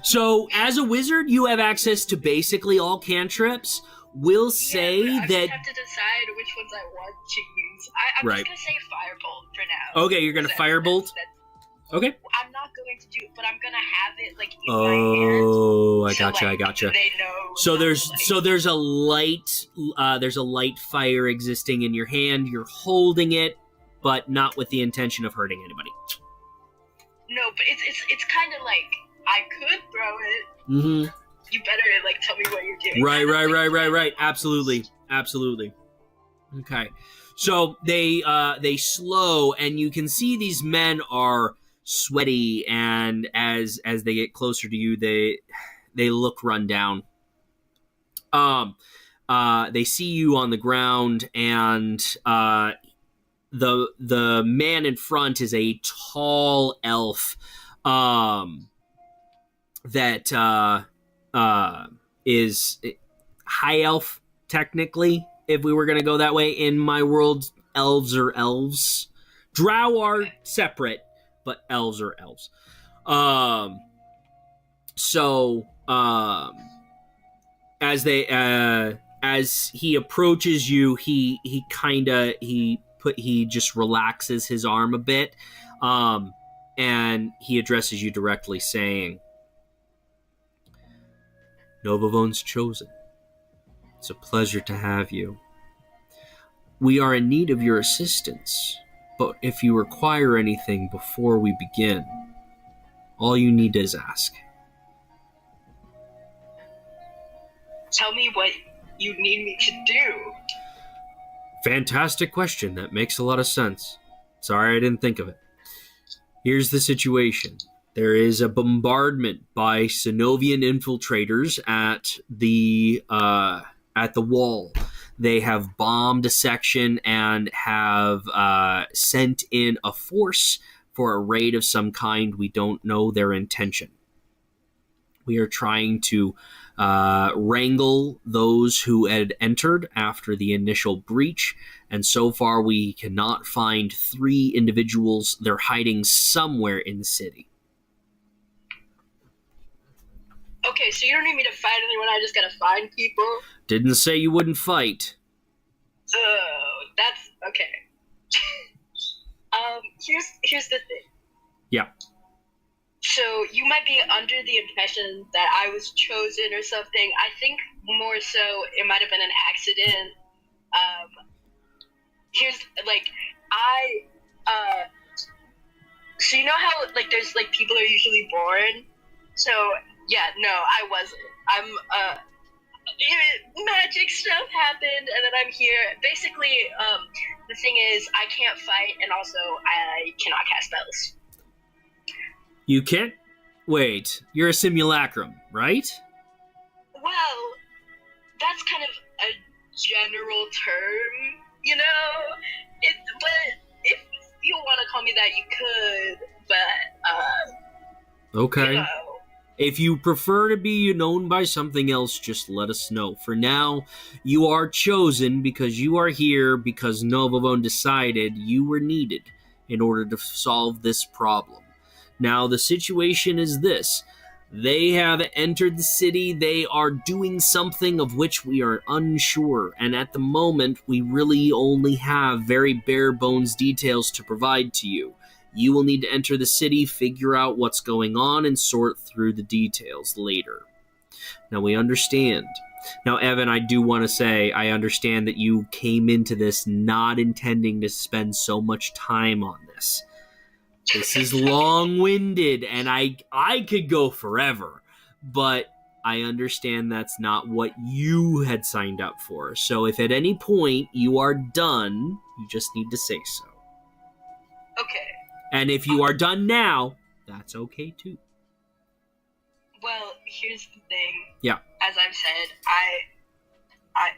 So, as a wizard, you have access to basically all cantrips. We'll say I that... just have to decide which ones I want to use. I'm Right. just going to say Firebolt for now. Okay, you're going to Firebolt? Okay. I'm not going to do it, but I'm going to have it, like, in my hand. Oh, I So, gotcha, like, I gotcha. They know. So there's a light fire existing in your hand. You're holding it, but not with the intention of hurting anybody. No, but it's kind of like, I could throw it. Mm-hmm. You better, like, tell me what you're doing. Right. Absolutely. Okay. So they slow, and you can see these men are sweaty, and as they get closer to you, they look run down. They see you on the ground, and the man in front is a tall elf that is high elf, technically, if we were going to go that way. In my world, elves are elves. Drow are separate, but elves are elves. As he approaches you, he just relaxes his arm a bit, and he addresses you directly, saying, "Novavone's chosen. It's a pleasure to have you. We are in need of your assistance, but if you require anything before we begin, all you need is ask." Tell me what you need me to do. Fantastic question. That makes a lot of sense. Sorry I didn't think of it. Here's the situation. There is a bombardment by Synovian infiltrators at the wall. They have bombed a section and have sent in a force for a raid of some kind. We don't know their intention. We are trying to wrangle those who had entered after the initial breach, and so far we cannot find 3 individuals. They're hiding somewhere in the city. Okay, so you don't need me to fight anyone, I just gotta find people? Didn't say you wouldn't fight. That's okay. Here's the thing. Yeah. So you might be under the impression that I was chosen or something. I think more so it might have been an accident. So you know how there's people are usually born. So yeah, no, I wasn't. Magic stuff happened, and then I'm here. Basically, the thing is, I can't fight, and also I cannot cast spells. You can't? Wait, you're a simulacrum, right? Well, that's kind of a general term, you know? But if you want to call me that, you could, but, okay. You know. If you prefer to be known by something else, just let us know. For now, you are chosen because you are here because Novavone decided you were needed in order to solve this problem. Now, the situation is this. They have entered the city. They are doing something of which we are unsure. And at the moment, we really only have very bare bones details to provide to you. You will need to enter the city, figure out what's going on, and sort through the details later. Now, we understand. Now, Evan, I do want to say, I understand that you came into this not intending to spend so much time on this. This is long-winded, and I could go forever, but I understand that's not what you had signed up for. So if at any point you are done, you just need to say so. Okay. And if you are done now, that's okay too. Well, here's the thing. Yeah. As I've said,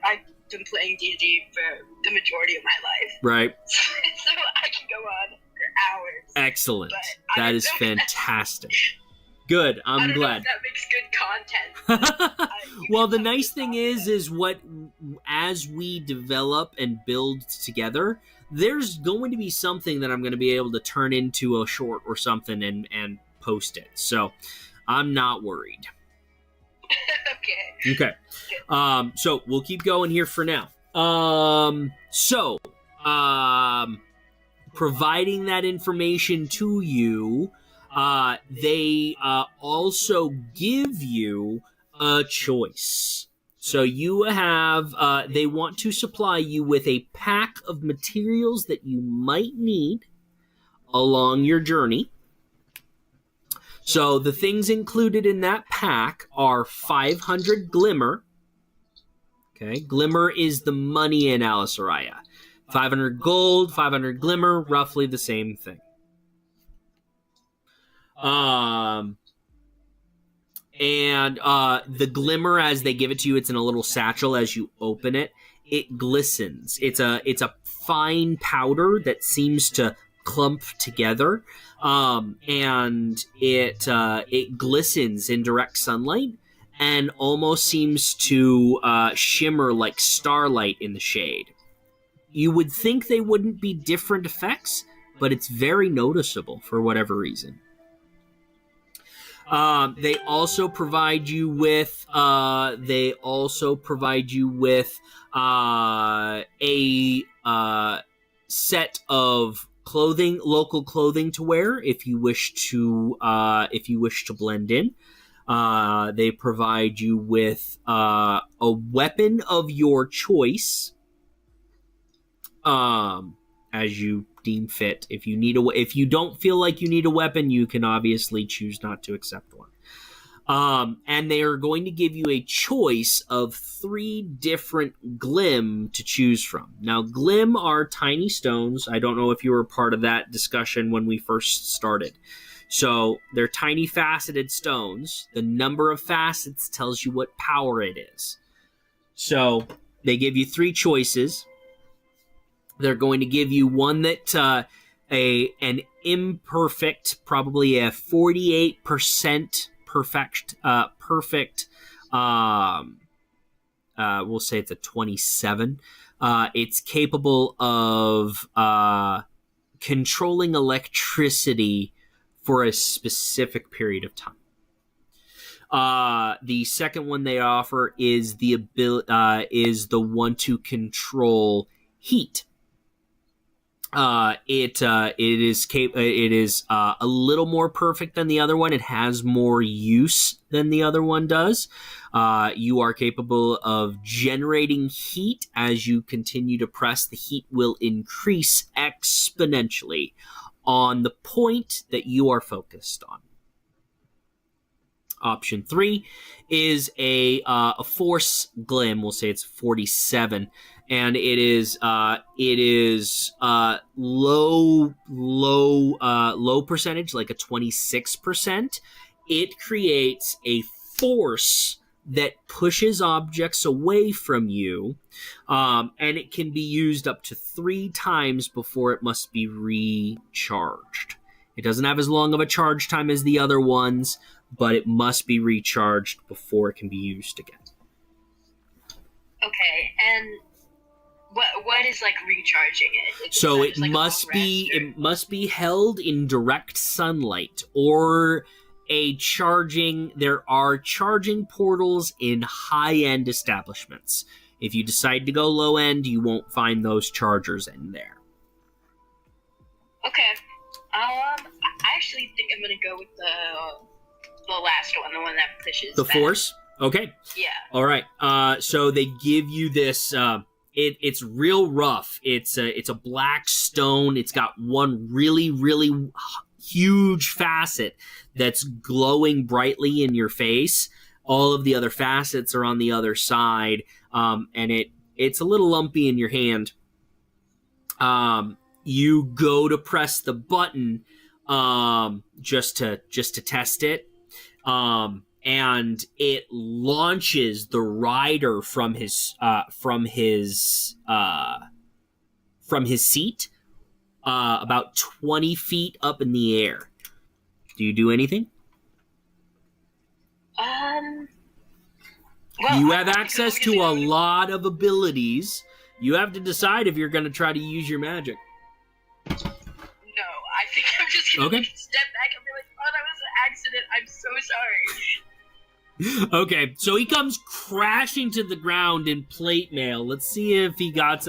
I've been playing D&D for the majority of my life. Right. So I can go on for hours. Excellent. That is fantastic. Good. I'm glad. Know if that makes good content. Well, the nice thing is what as we develop and build together, there's going to be something that I'm going to be able to turn into a short or something and post it. So I'm not worried. Okay. So we'll keep going here for now. Providing that information to you, they also give you a choice. So you have, they want to supply you with a pack of materials that you might need along your journey. So the things included in that pack are 500 glimmer. Okay, glimmer is the money in Alisaraya. 500 gold, 500 glimmer, roughly the same thing. And the glimmer, as they give it to you, it's in a little satchel. As you open it, it glistens. It's a fine powder that seems to clump together, and it glistens in direct sunlight and almost seems to shimmer like starlight in the shade. You would think they wouldn't be different effects, but it's very noticeable for whatever reason. They also provide you with a set of clothing, local clothing to wear if you wish to blend in. They provide you with a weapon of your choice, as you deem fit. If you don't feel like you need a weapon, you can obviously choose not to accept one. And they are going to give you a choice of 3 different glim to choose from. Now, glim are tiny stones. I don't know if you were part of that discussion when we first started. So they're tiny faceted stones. The number of facets tells you what power it is. So they give you 3 choices. They're going to give you one that an imperfect, probably a 48% perfect. We'll say it's a 27. It's capable of controlling electricity for a specific period of time. The second one they offer is the one to control heat. It is a little more perfect than the other one. It has more use than the other one does. You are capable of generating heat. As you continue to press, the heat will increase exponentially on the point that you are focused on. Option 3 is a force glim. We'll say it's 47, and it is low percentage, like a 26%. It creates a force that pushes objects away from you, and it can be used up to 3 times before it must be recharged. It doesn't have as long of a charge time as the other ones, but it must be recharged before it can be used again. Okay, and what is like recharging it? So it must be held in direct sunlight or there are charging portals in high-end establishments. If you decide to go low end, you won't find those chargers in there. Okay. I actually think I'm gonna go with the last one, the one that pushes the force. Okay. Yeah. All right. So they give you this. It's real rough. It's a black stone. It's got one really huge facet that's glowing brightly in your face. All of the other facets are on the other side, and it's a little lumpy in your hand. You go to press the button just to test it, and it launches the rider from his seat about 20 feet up in the air. Do you do anything? Well, you have access to a lot of abilities. You have to decide if you're going to try to use your magic. No, I think I'm just going to step back and be like, oh, that was an accident. I'm so sorry. Okay, so he comes crashing to the ground in plate mail. Let's see if he got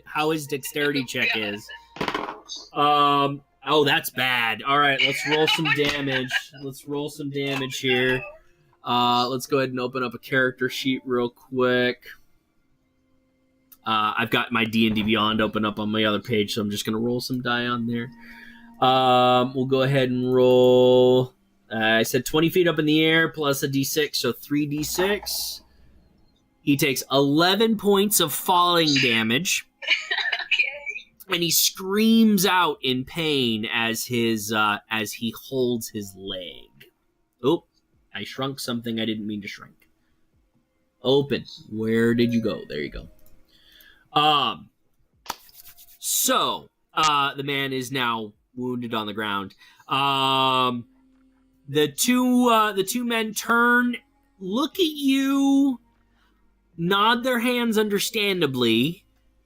how his dexterity check is. Oh, that's bad. All right, let's roll some damage. Here. Let's go ahead and open up a character sheet real quick. I've got my D&D Beyond open up on my other page, so I'm just going to roll some die on there. We'll go ahead and roll. I said 20 feet up in the air plus a d6, so 3d6. He takes 11 points of falling damage. and he screams out in pain as he holds his leg. Oh, I shrunk something I didn't mean to shrink. Open. Where did you go? There you go. So the man is now wounded on the ground. The two men turn, look at you, nod their hands understandably,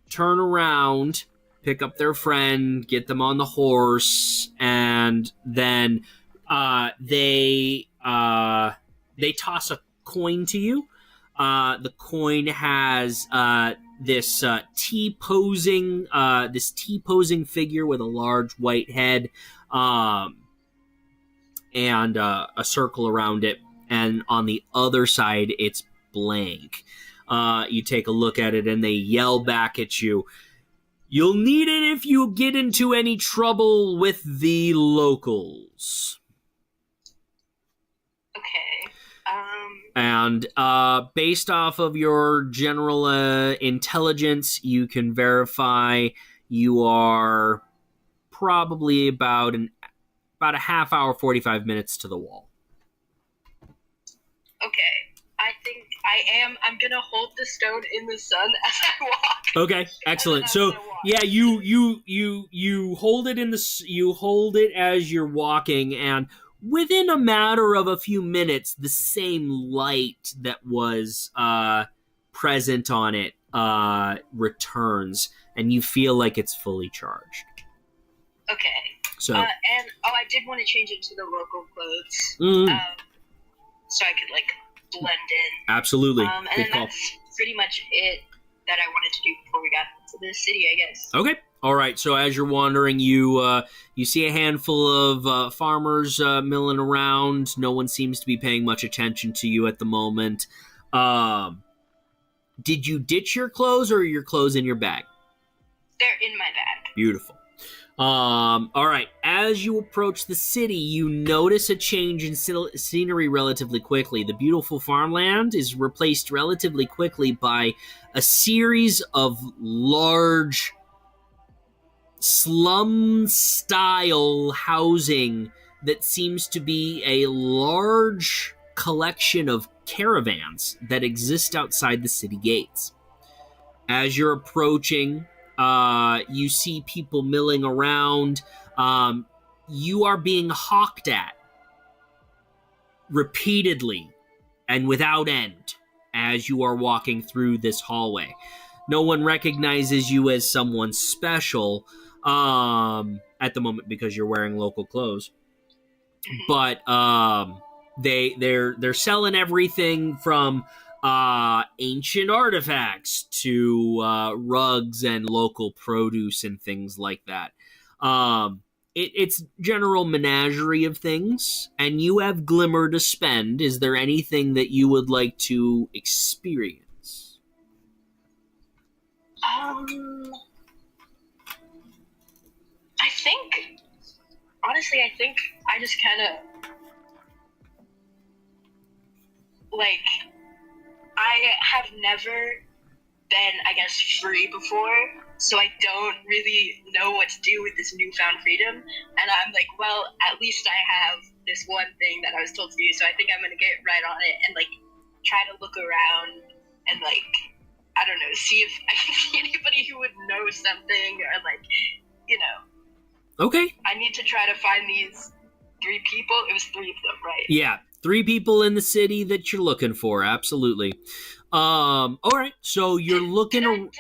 turn around, pick up their friend, get them on the horse, and then they toss a coin to you. The coin has this T-posing figure with a large white head, and a circle around it, and on the other side it's blank. You take a look at it and they yell back at you, "You'll need it if you get into any trouble with the locals." Okay. And based off of your general intelligence, you can verify you are probably about a half hour, 45 minutes to the wall. Okay. I think I'm gonna hold the stone in the sun as I walk. Okay, excellent. So yeah, you hold it you hold it as you're walking, and within a matter of a few minutes, the same light that was present on it returns, and you feel like it's fully charged. Okay. So and I did want to change it to the local clothes, so I could blend in. Absolutely. And then that's pretty much it that I wanted to do before we got to the city, I guess. Okay. All right. So as you're wandering, you see a handful of farmers milling around. No one seems to be paying much attention to you at the moment. Did you ditch your clothes, or are your clothes in your bag? They're in my bag. Beautiful. All right. As you approach the city, you notice a change in scenery relatively quickly. The beautiful farmland is replaced relatively quickly by a series of large slum-style housing that seems to be a large collection of caravans that exist outside the city gates. As you're approaching, you see people milling around. You are being hawked at repeatedly and without end as you are walking through this hallway. No one recognizes you as someone special at the moment because you're wearing local clothes. But they're selling everything from ancient artifacts to rugs and local produce and things like that. It's general menagerie of things, and you have glimmer to spend. Is there anything that you would like to experience? I think I just kind of I have never been, I guess, free before, so I don't really know what to do with this newfound freedom. And I'm like, well, at least I have this one thing that I was told to do, so I think I'm gonna get right on it and try to look around and I don't know, see if I can see anybody who would know something or Okay. I need to try to find these 3 people. It was 3 of them, right? Yeah. 3 people in the city that you're looking for. Absolutely. All right. So you're looking. Did I know the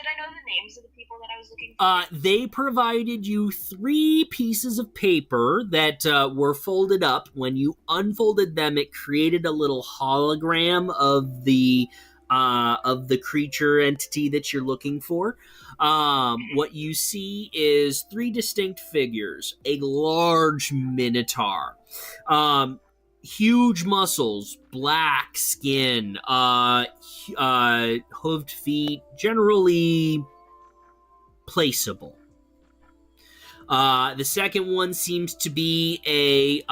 names of the people that I was looking for? They provided you 3 pieces of paper that were folded up. When you unfolded them, it created a little hologram of the creature entity that you're looking for. What you see is 3 distinct figures: a large minotaur, huge muscles, black skin, hooved feet, generally placeable. The second one seems to be a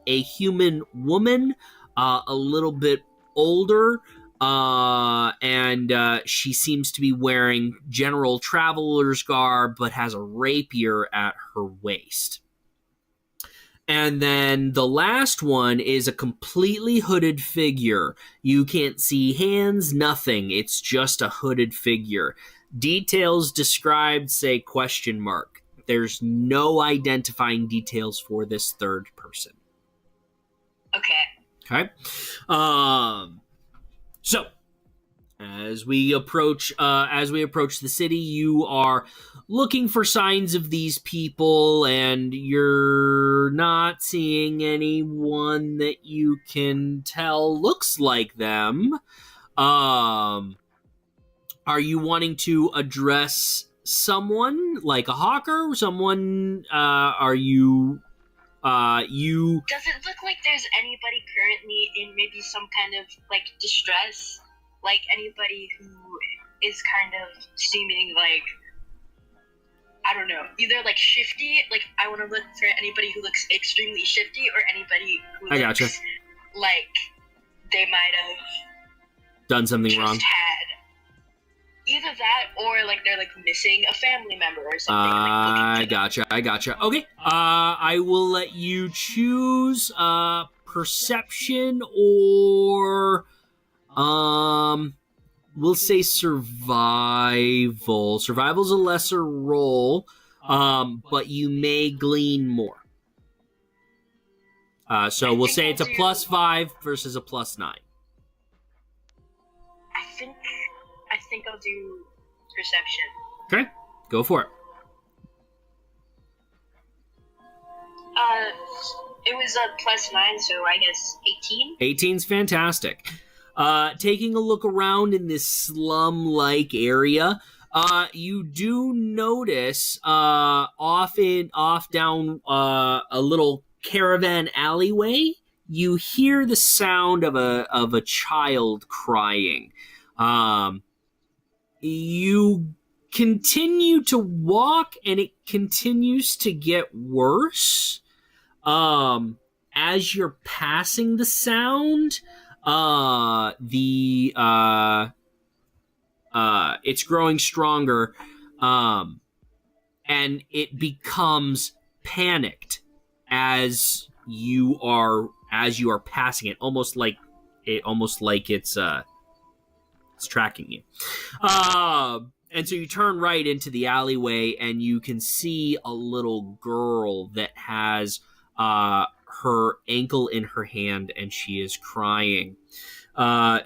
human woman, a little bit older, And she seems to be wearing general traveler's garb, but has a rapier at her waist. And then the last one is a completely hooded figure. You can't see hands, nothing. It's just a hooded figure. Details described say question mark. There's no identifying details for this third person. Okay. So as we approach the city, you are looking for signs of these people, and you're not seeing anyone that you can tell looks like them. Are you wanting to address someone like a hawker? Someone? Are you? You? Does it look like there's anybody currently in maybe some kind of like distress? Like anybody who is kind of seeming like, I don't know, either like shifty, like I want to look for anybody who looks extremely shifty, or anybody who looks like they might have done something wrong. Had either that, or like they're like missing a family member or something. I gotcha. Okay. I will let you choose perception or we'll say survival. Survival's a lesser roll, but you may glean more. So we'll say it's a +5 versus a +9. I think I'll do perception. Okay, go for it. It was a +9, so I guess 18. 18's fantastic. Taking a look around in this slum-like area, you do notice off down a little caravan alleyway, you hear the sound of a child crying. You continue to walk, and it continues to get worse. As you're passing the sound, it's growing stronger, and it becomes panicked as you are passing it, almost like it's tracking you. And so you turn right into the alleyway, and you can see a little girl that has her ankle in her hand, and she is crying.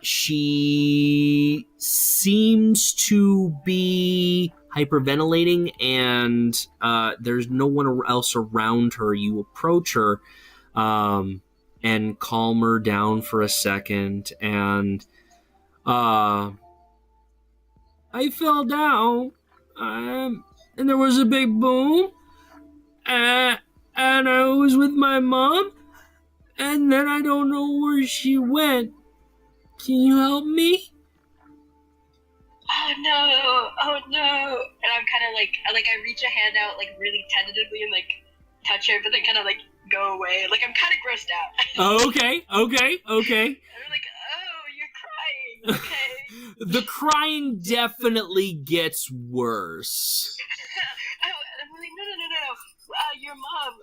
She seems to be hyperventilating, and there's no one else around her. You approach her and calm her down for a second, and I fell down, and there was a big boom, and I was with my mom, and then I don't know where she went. Can you help me? Oh no! And I'm kind of like I reach a hand out like really tentatively and like touch her, but then kind of like go away. Like I'm kind of grossed out. Oh, okay. And I'm like, oh, you're crying. Okay. The crying definitely gets worse. I'm like, no. Your mom.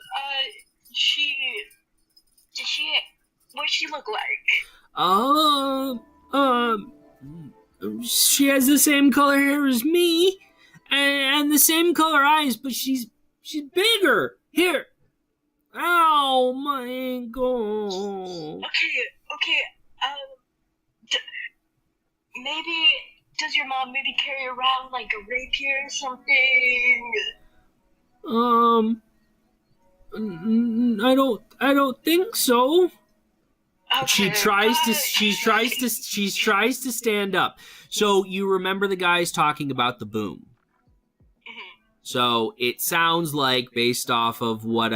What'd she look like? She has the same color hair as me, and the same color eyes, but she's bigger. Here. Ow, my ankle. Okay. Maybe does your mom maybe carry around like a rapier or something? I don't think so. Okay, She tries to stand up. So you remember the guys talking about the boom. Mm-hmm. So it sounds like, based off of what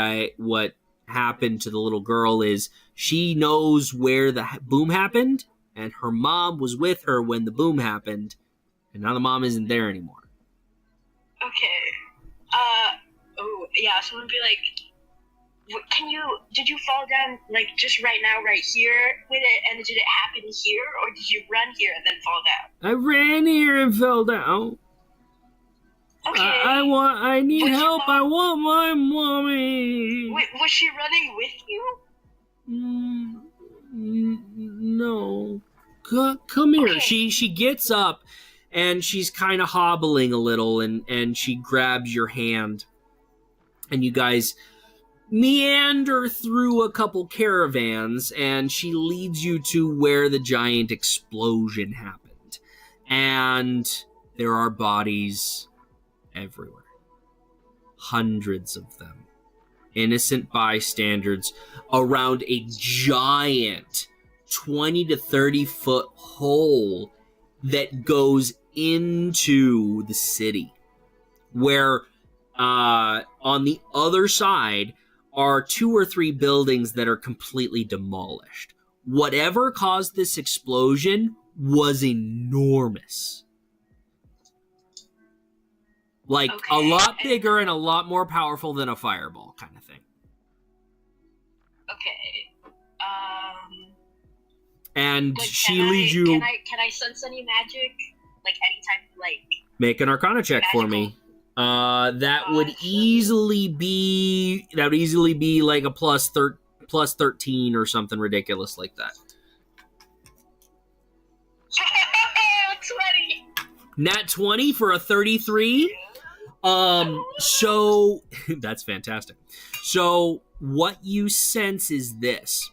happened to the little girl, is she knows where the boom happened, and her mom was with her when the boom happened, and now the mom isn't there anymore. Okay. So I'm gonna be like, Did you fall down, like, just right now, right here with it, and did it happen here, or did you run here and then fall down? I ran here and fell down. Okay. I need Was your help. I mom- want my mommy. Was she running with you? No. Come here. Okay. She gets up and she's kind of hobbling a little and she grabs your hand and you guys meander through a couple caravans and she leads you to where the giant explosion happened. And there are bodies everywhere. Hundreds of them. Innocent bystanders around a giant 20 to 30 foot hole that goes into the city, where on the other side are 2 or 3 buildings that are completely demolished. Whatever caused this explosion was enormous. Like, a lot bigger and a lot more powerful than a fireball kind of thing. Okay. And But she leads you... Can I sense any magic? Like, any type of, like... Make an Arcana check for me. That would easily be like a plus 13 or something ridiculous like that. 20! Nat 20 for a 33? So that's fantastic. So what you sense is this.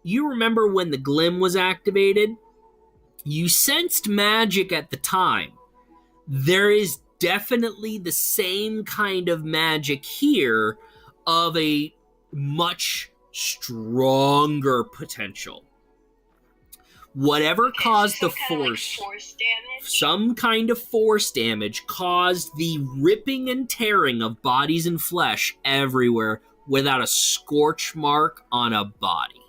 You remember when the Glim was activated? You sensed magic at the time. There is definitely the same kind of magic here of a much stronger potential. Whatever caused the force, some kind of force damage caused the ripping and tearing of bodies and flesh everywhere without a scorch mark on a body.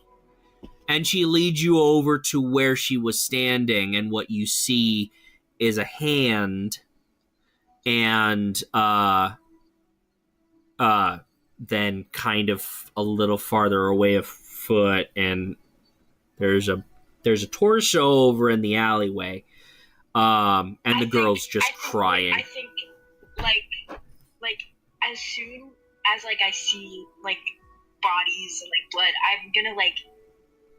And she leads you over to where she was standing, and what you see is a hand and then kind of a little farther away a foot, and there's a torso over in the alleyway, and the girl's just crying. I think, like as soon as like I see like bodies and like blood, I'm gonna like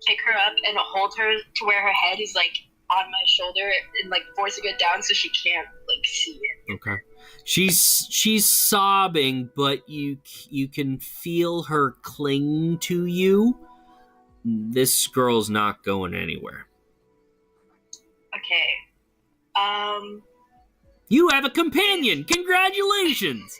pick her up and hold her to where her head is like on my shoulder and like forcing it down so she can't like see it. Okay. She's sobbing, but you can feel her cling to you. This girl's not going anywhere. Okay. You have a companion! Congratulations!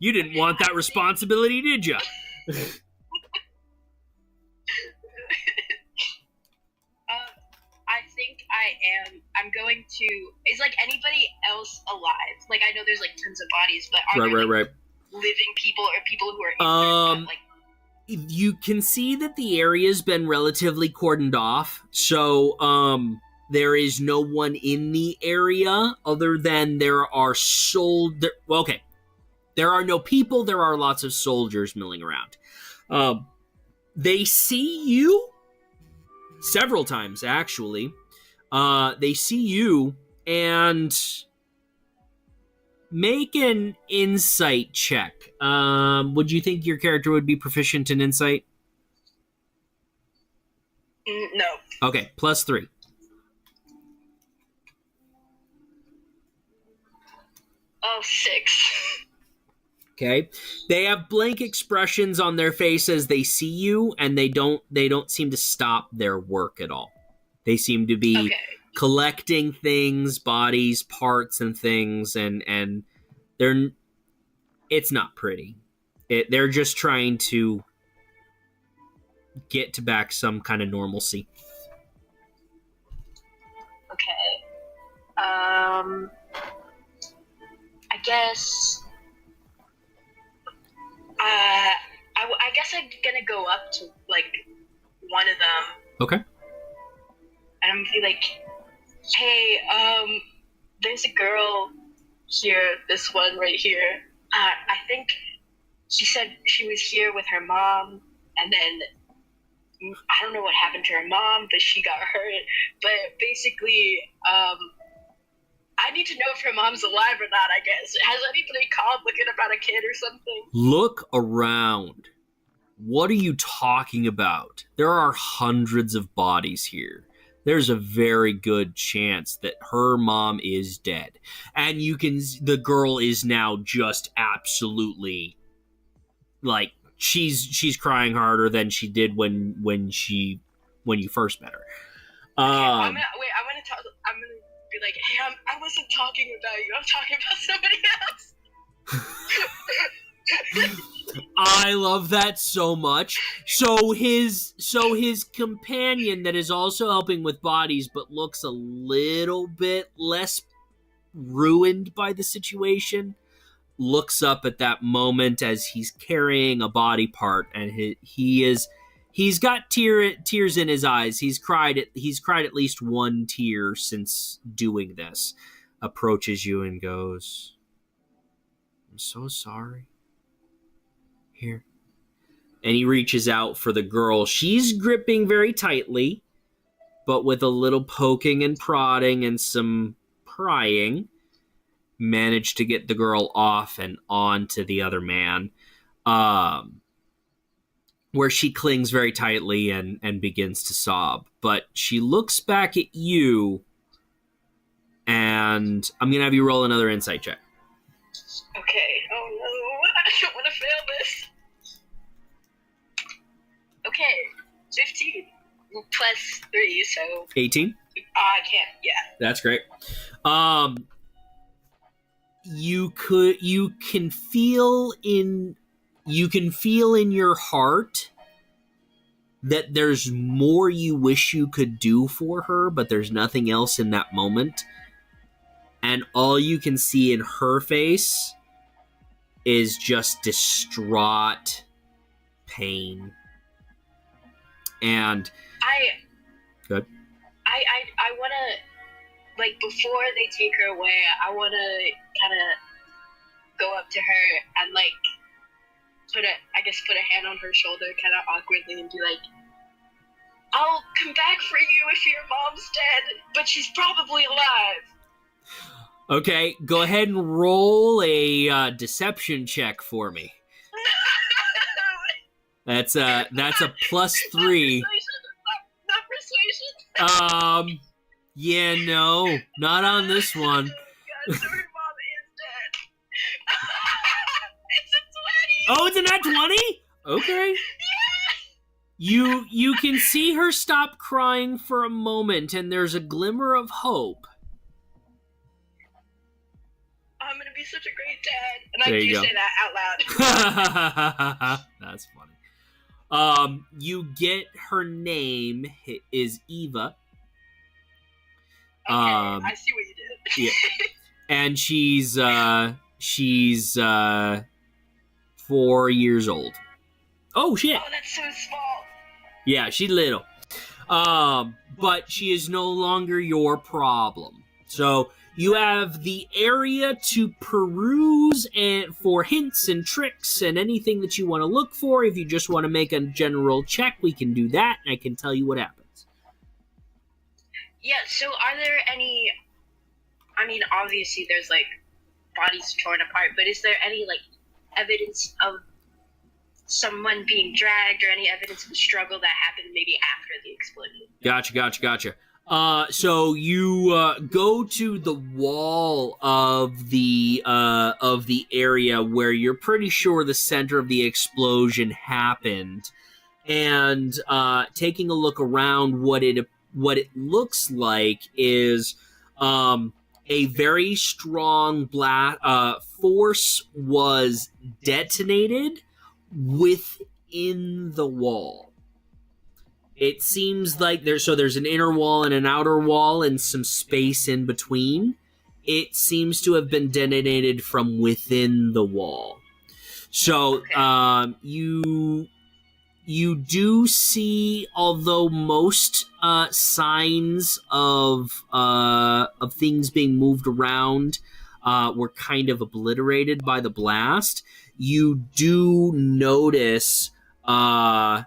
You didn't want that responsibility, did you? I think I'm going to... Is, like, anybody else alive? Like, I know there's, like, tons of bodies, but are there living people or people who are injured? You can see that the area's been relatively cordoned off, so, there is no one in the area other than there are there are no people, there are lots of soldiers milling around. They see you several times, actually. They see you and make an insight check. Would you think your character would be proficient in insight? No. Okay, +3. Oh, 6. Okay, they have blank expressions on their face as they see you, and they don't seem to stop their work at all. They seem to be collecting things, bodies, parts, and things, and it's not pretty. They're just trying to get to back some kind of normalcy. Okay. I guess. I guess I'm gonna go up to like one of them. Okay. And I'm gonna be like, "Hey, there's a girl here, this one right here. I think she said she was here with her mom, and then I don't know what happened to her mom, but she got hurt. But basically, I need to know if her mom's alive or not, I guess. Has anybody called looking about a kid or something? Look around. What are you talking about? There are hundreds of bodies here. There's a very good chance that her mom is dead. And the girl is now just absolutely, like, she's crying harder than she did when you first met her. I'm gonna be like, hey, I wasn't talking about you. I'm talking about somebody else. I love that so much. So his companion that is also helping with bodies but looks a little bit less ruined by the situation looks up at that moment as he's carrying a body part, and he's got tears in his eyes. He's cried at least one tear since doing this. Approaches you and goes, "I'm so sorry. Here." And he reaches out for the girl. She's gripping very tightly, but with a little poking and prodding and some prying, managed to get the girl off and onto the other man, where she clings very tightly and begins to sob. But she looks back at you, and I'm going to have you roll another insight check. Okay. Oh no, I don't want to fail this. Okay, 15 plus 3, so 18? I can't. Yeah. That's great. You can feel in your heart that there's more you wish you could do for her, but there's nothing else in that moment. And all you can see in her face is just distraught pain. And good. I want to, like, before they take her away, I want to kind of go up to her and, like, put a hand on her shoulder kind of awkwardly and be like, I'll come back for you if your mom's dead, but she's probably alive. Okay, go ahead and roll a deception check for me. That's a plus 3. Not persuasion. Yeah, no, not on this one. God, so her mom is dead. It's a 20. Oh, it's a nat 20? Okay. Yeah. You can see her stop crying for a moment, and there's a glimmer of hope. I'm gonna be such a great dad, and There I you do go. say that out loud. That's funny. You get her name is Eva. Okay, I see what you did. Yeah. And she's 4 years old. Oh shit. Oh, that's so small. Yeah, she's little. But she is no longer your problem. So you have the area to peruse and for hints and tricks and anything that you want to look for. If you just want to make a general check, we can do that, and I can tell you what happens. Yeah, so are there any, I mean, obviously there's, like, bodies torn apart, but is there any, like, evidence of someone being dragged or any evidence of a struggle that happened maybe after the explosion? Gotcha. So you go to the wall of the area where you're pretty sure the center of the explosion happened, and taking a look around, what it looks like is a very strong force was detonated within the wall. It seems like there's an inner wall and an outer wall and some space in between. It seems to have been detonated from within the wall. So Okay. you do see, although most signs of things being moved around were kind of obliterated by the blast, you do notice some,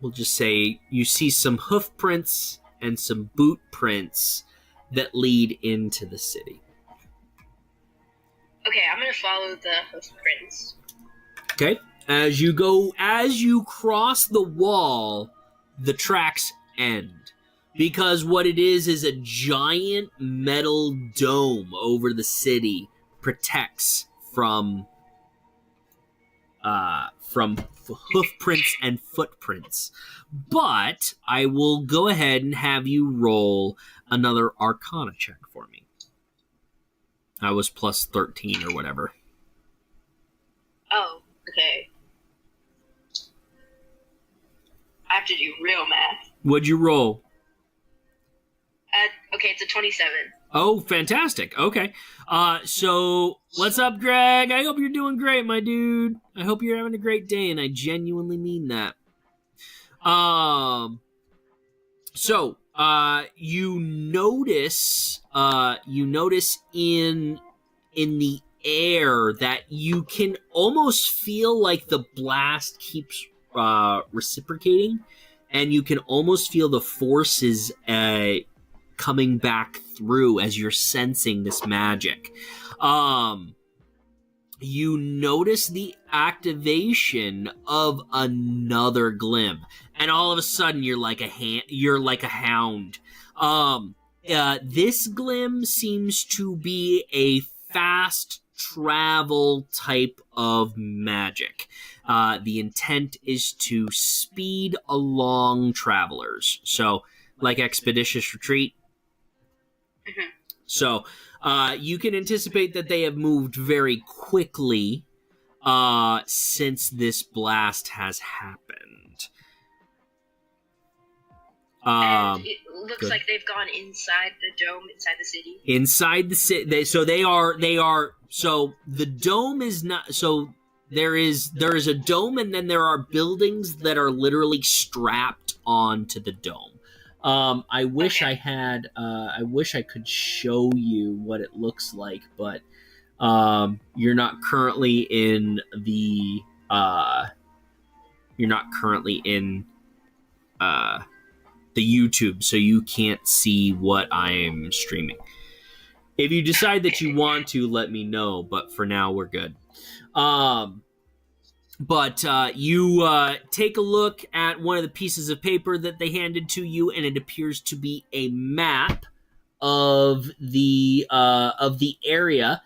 we'll just say, you see some hoof prints and some boot prints that lead into the city. Okay, I'm gonna follow the hoof prints. Okay. As you cross the wall, the tracks end. Because what it is a giant metal dome over the city protects from hoof prints and footprints. But I will go ahead and have you roll another Arcana check for me. I was plus 13 or whatever. Oh, okay. I have to do real math. What'd you roll? Okay, it's a 27. Oh, fantastic. Okay. So, what's up, Greg? I hope you're doing great, my dude. I hope you're having a great day, and I genuinely mean that. So, you notice in the air that you can almost feel like the blast keeps reciprocating, and you can almost feel the forces coming back through as you're sensing this magic. You notice the activation of another glim, and all of a sudden you're like a hound. This glim seems to be a fast travel type of magic. The intent is to speed along travelers, so like expeditious retreat. Mm-hmm. So you can anticipate that they have moved very quickly since this blast has happened. And it looks like they've gone inside the dome, inside the city. Inside the city, so they are. So the dome is not. So there is a dome, and then there are buildings that are literally strapped onto the dome. I wish I had. I wish I could show you what it looks like, but you're not currently in the. You're not currently in the YouTube, so you can't see what I'm streaming. If you decide that you want to, let me know. But for now, we're good. But you take a look at one of the pieces of paper that they handed to you, and it appears to be a map of the area,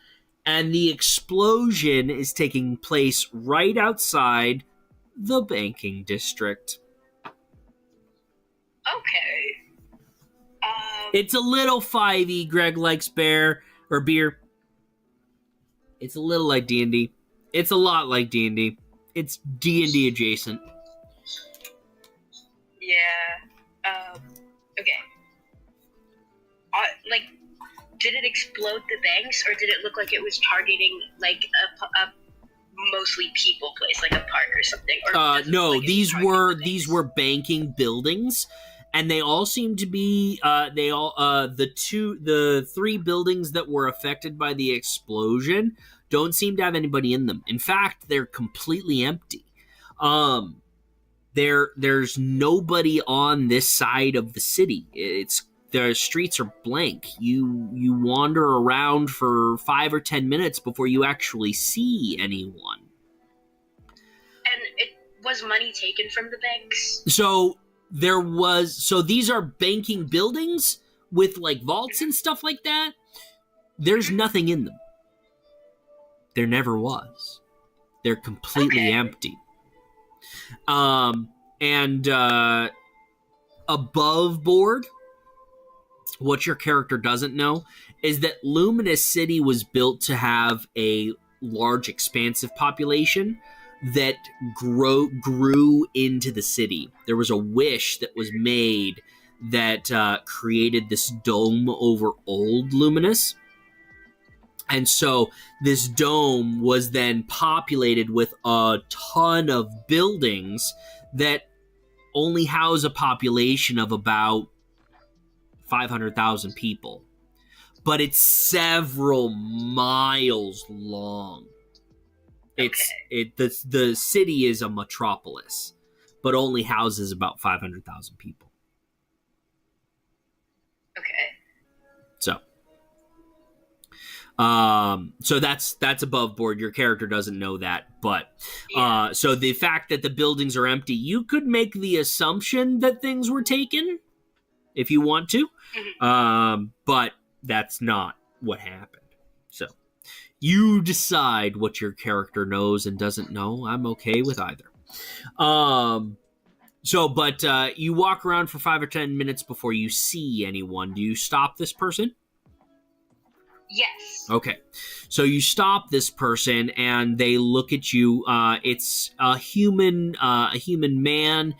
and the explosion is taking place right outside the banking district. Okay. It's a little 5e. Greg likes beer. It's a little like D&D. It's a lot like D&D. It's D&D adjacent. Yeah. Okay. Did it explode the banks, or did it look like it was targeting like a mostly people place, like a park or something? Or no, like these were banking buildings, and they all seem to be the three buildings that were affected by the explosion don't seem to have anybody in them. In fact, they're completely empty. There's nobody on this side of the city. The streets are blank. You wander around for 5 or 10 minutes before you actually see anyone. And was money taken from the banks? So these are banking buildings with like vaults and stuff like that. There's nothing in them. There never was. They're completely empty. And above board, what your character doesn't know is that Luminous City was built to have a large, expansive population that grew into the city. There was a wish that was made that created this dome over Old Luminous. And so this dome was then populated with a ton of buildings that only house a population of about 500,000 people. But it's several miles long. The city is a metropolis, but only houses about 500,000 people. Okay. So that's above board. Your character doesn't know that, but Yeah. so the fact that the buildings are empty, you could make the assumption that things were taken if you want to, but that's not what happened. So you decide what your character knows and doesn't know. I'm okay with either. But you walk around for 5 or 10 minutes before you see anyone. Do you stop this person? Yes. Okay. So you stop this person and they look at you. It's a human man,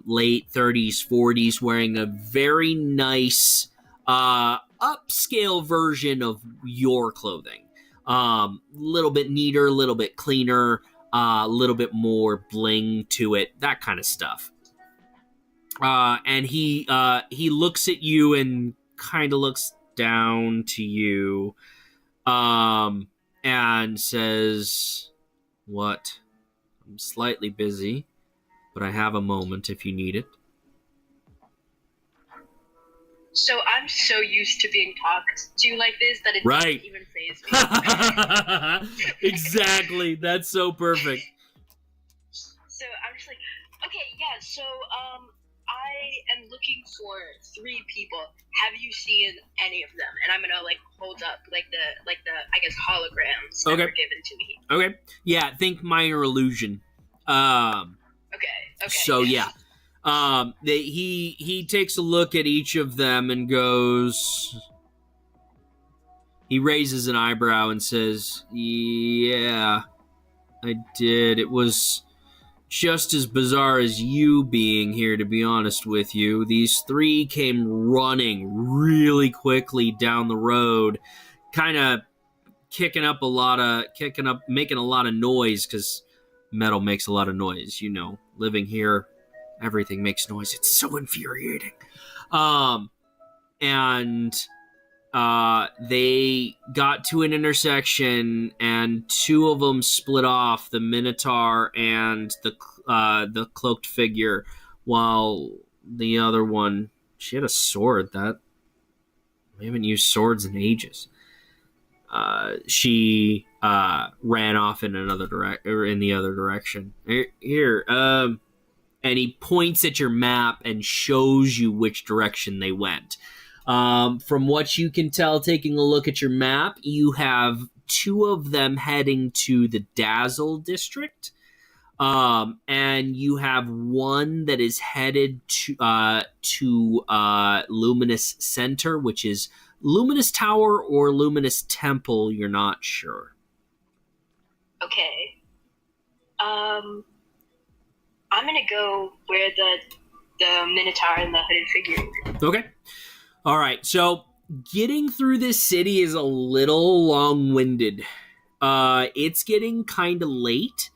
late 30s, 40s, wearing a very nice upscale version of your clothing. Little bit neater, a little bit cleaner, a little bit more bling to it, that kind of stuff. And he looks at you and kind of looks down to you, and says, "What? I'm slightly busy, but I have a moment if you need it." So I'm so used to being talked to like this that it Right. doesn't even faze me. Exactly. That's so perfect. So I'm just like, okay, yeah. So I am looking for 3 people. Have you seen any of them? And I'm gonna like hold up like the I guess holograms that Okay. were given to me. Okay. Yeah. Think minor illusion. Okay. So yeah. He takes a look at each of them and goes. He raises an eyebrow and says, "Yeah, I did. It was just as bizarre as you being here, to be honest with you. These 3 came running really quickly down the road, kind of making a lot of noise, because metal makes a lot of noise. You know, living here, everything makes noise. It's so infuriating. And they got to an intersection, and 2 of them split off, the Minotaur and the cloaked figure, while the other one, she had a sword that we haven't used swords in ages. She ran off in the other direction. Here, and he points at your map and shows you which direction they went. From what you can tell, taking a look at your map, you have 2 of them heading to the Dazzle district, and you have 1 that is headed to Luminous Center, which is Luminous Tower or Luminous Temple. You're not sure. Okay. I'm gonna go where the Minotaur and the hooded figure. Okay. All right. So getting through this city is a little long-winded. It's getting kind of late.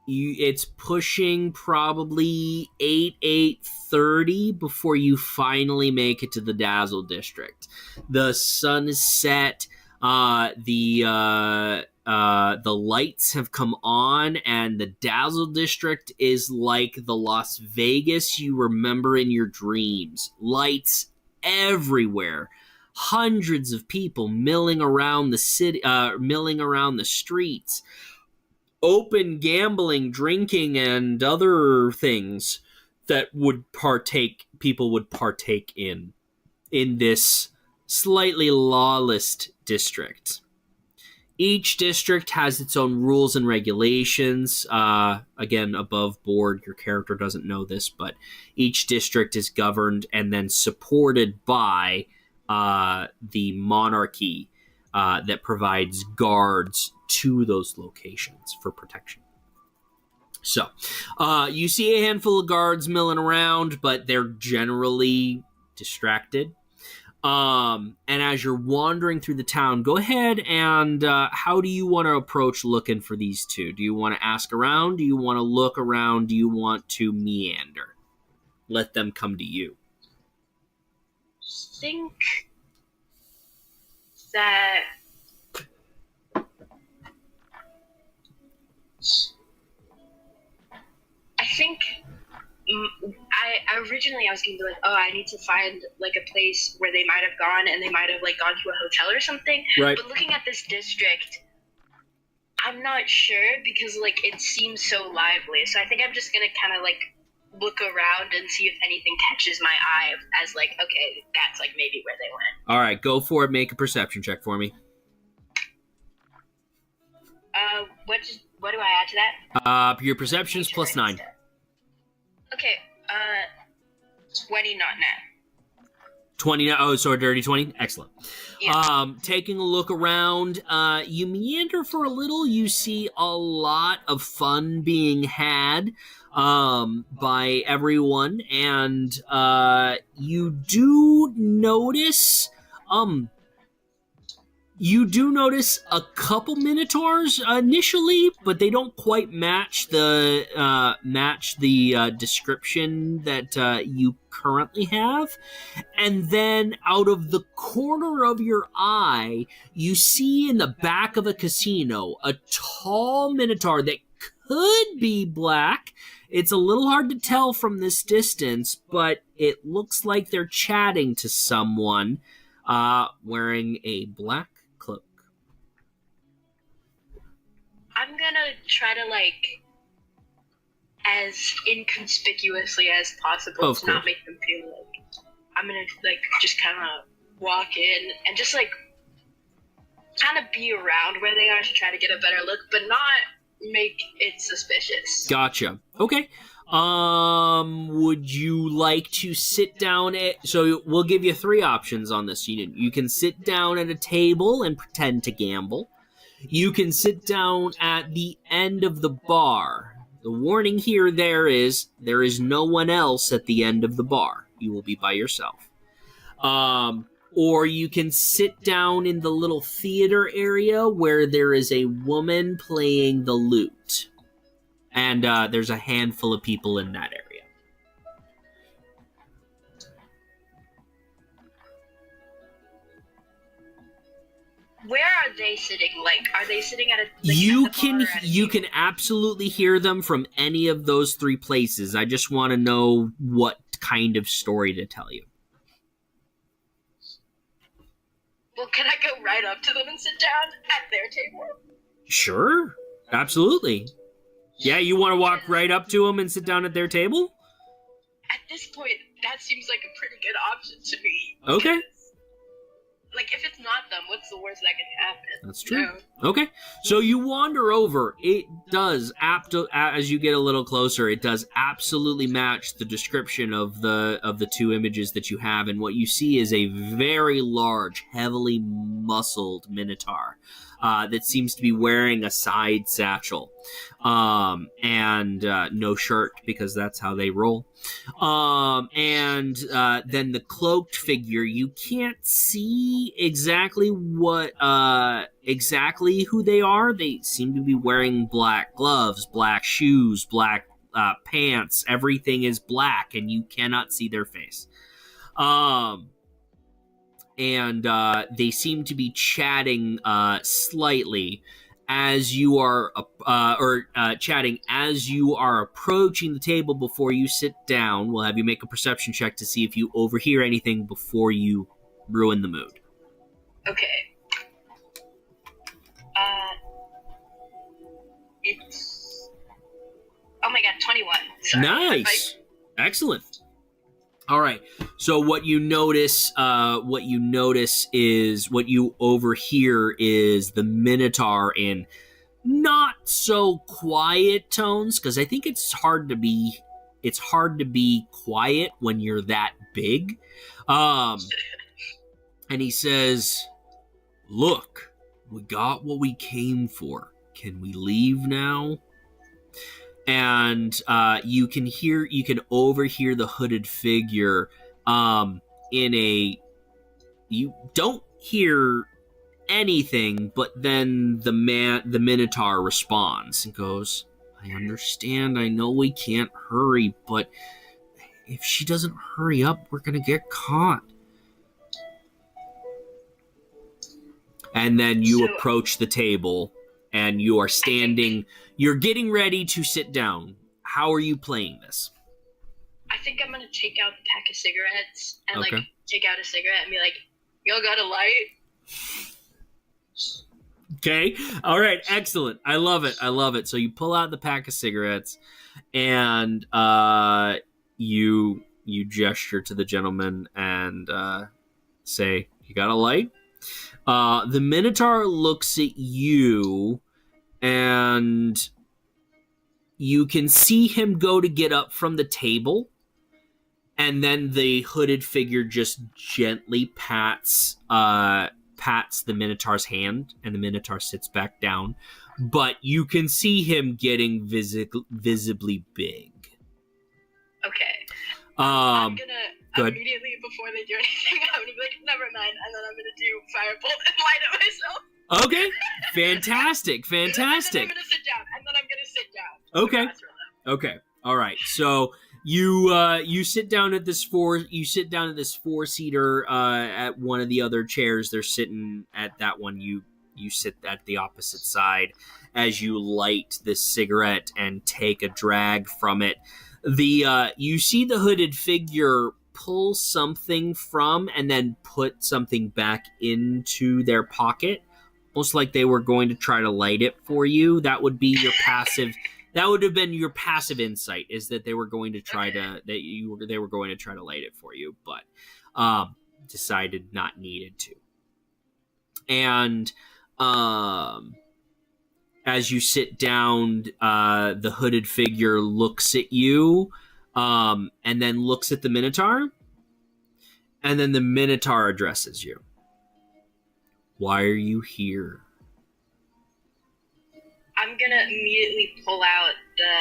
It's pushing probably 8:30 before you finally make it to the Dazzle district. The sun is set. The lights have come on, and the Dazzle district is like the Las Vegas you remember in your dreams. Lights everywhere. Hundreds of people milling around the city, milling around the streets. Open gambling, drinking, and other things that people would partake in this slightly lawless district. Each district has its own rules and regulations. Again, above board, your character doesn't know this, but each district is governed and then supported by the monarchy that provides guards to those locations for protection. So, you see a handful of guards milling around, but they're generally distracted. And as you're wandering through the town, go ahead and how do you want to approach looking for these two? Do you want to ask around? Do you want to look around? Do you want to meander? Let them come to you. Think that I think I originally I was gonna be like, oh, I need to find like a place where they might have gone and they might have like gone to a hotel or something. Right. But looking at this district, I'm not sure because like it seems so lively. So I think I'm just gonna kind of like look around and see if anything catches my eye as like, okay, that's like maybe where they went. All right, go for it. Make a perception check for me. What do I add to that? Your perception's plus 9. Okay, 20, not nat. 20, oh, so a dirty 20? Excellent. Yeah. Taking a look around, you meander for a little. You see a lot of fun being had by everyone, and you do notice a couple minotaurs initially, but they don't quite match the description that you currently have. And then out of the corner of your eye, you see in the back of a casino a tall minotaur that could be black. It's a little hard to tell from this distance, but it looks like they're chatting to someone wearing a black cloak. I'm gonna try to like as inconspicuously as possible to not make them feel like I'm gonna like just kind of walk in and just like kind of be around where they are to try to get a better look, but not make it suspicious. Gotcha. Okay. Would you like to sit down so we'll give you 3 options on this. You can sit down at a table and pretend to gamble. You can sit down at the end of the bar. The warning here there is no one else at the end of the bar. You will be by yourself. Or you can sit down in the little theater area where there is a woman playing the lute. And there's a handful of people in that area. Where are they sitting? Like, are they sitting at a? Like, you can absolutely hear them from any of those 3 places. I just want to know what kind of story to tell you. Well, can I go right up to them and sit down at their table? Sure, absolutely. Yeah, you want to walk right up to them and sit down at their table? At this point, that seems like a pretty good option to me. Okay. Like, if it's not them, what's the worst that can happen? That's true. Okay. So you wander over. It does, as you get a little closer, it does absolutely match the description of the 2 images that you have. And what you see is a very large, heavily muscled minotaur that seems to be wearing a side satchel and no shirt, because that's how they roll. And then the cloaked figure, you can't see exactly exactly who they are. They seem to be wearing black gloves, black shoes, black pants. Everything is black, and you cannot see their face. And they seem to be chatting slightly as you are chatting as you are approaching the table before you sit down. We'll have you make a perception check to see if you overhear anything before you ruin the mood. Okay. It's... Oh my god, 21. Sorry. Nice. Excellent. All right. So what you overhear is the Minotaur in not so quiet tones, because I think it's hard to be quiet when you're that big. And he says, "Look, we got what we came for. Can we leave now?" And you can overhear the hooded figure in a you don't hear anything, but then the Minotaur responds and goes, I understand, I know we can't hurry, but if she doesn't hurry up, we're gonna get caught. And then you approach the table, and you are standing, you're getting ready to sit down. How are you playing this? I think I'm gonna take out the pack of cigarettes and like take out a cigarette and be like, y'all got a light? Okay. All right. Excellent. I love it. I love it. So you pull out the pack of cigarettes, and you gesture to the gentleman and say, "You got a light?" The Minotaur looks at you, and you can see him go to get up from the table, and then the hooded figure just gently pats the Minotaur's hand, and the Minotaur sits back down. But you can see him getting visibly big. Okay. I'm gonna immediately, before they do anything, I'm gonna be like, never mind, and then I'm gonna do firebolt and light it myself. Okay. Fantastic. Fantastic. And then I'm gonna sit down. Okay. Okay. All right. So you sit down at this four-seater at one of the other chairs. They're sitting at that one. You sit at the opposite side as you light this cigarette and take a drag from it. You see the hooded figure pull something from and then put something back into their pocket, almost like they were going to try to light it for you. That would be your passive. That would have been your passive insight, is that they were going to try they were going to try to light it for you, but decided not needed to. And as you sit down, the hooded figure looks at you, and then looks at the Minotaur, and then the Minotaur addresses you. Why are you here? I'm gonna immediately pull out the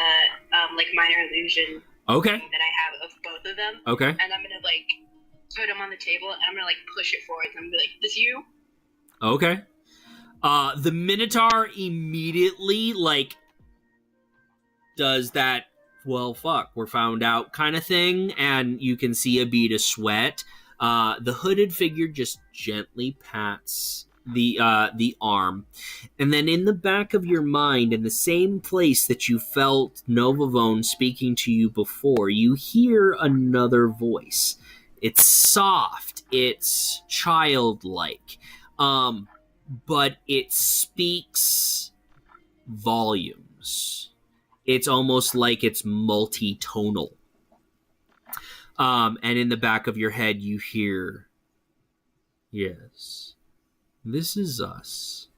minor illusion Okay. thing that I have of both of them. Okay. And I'm gonna like put them on the table, and I'm gonna like push it forward, and I'm gonna be like, "This you?" Okay. The Minotaur immediately like does that, well, fuck, we're found out kind of thing, and you can see a bead of sweat. The hooded figure just gently pats the arm, and then in the back of your mind, in the same place that you felt Novavone speaking to you before, you hear another voice. It's soft, it's childlike, but it speaks volumes. It's almost like it's multi-tonal. And in the back of your head, you hear, yes, this is us.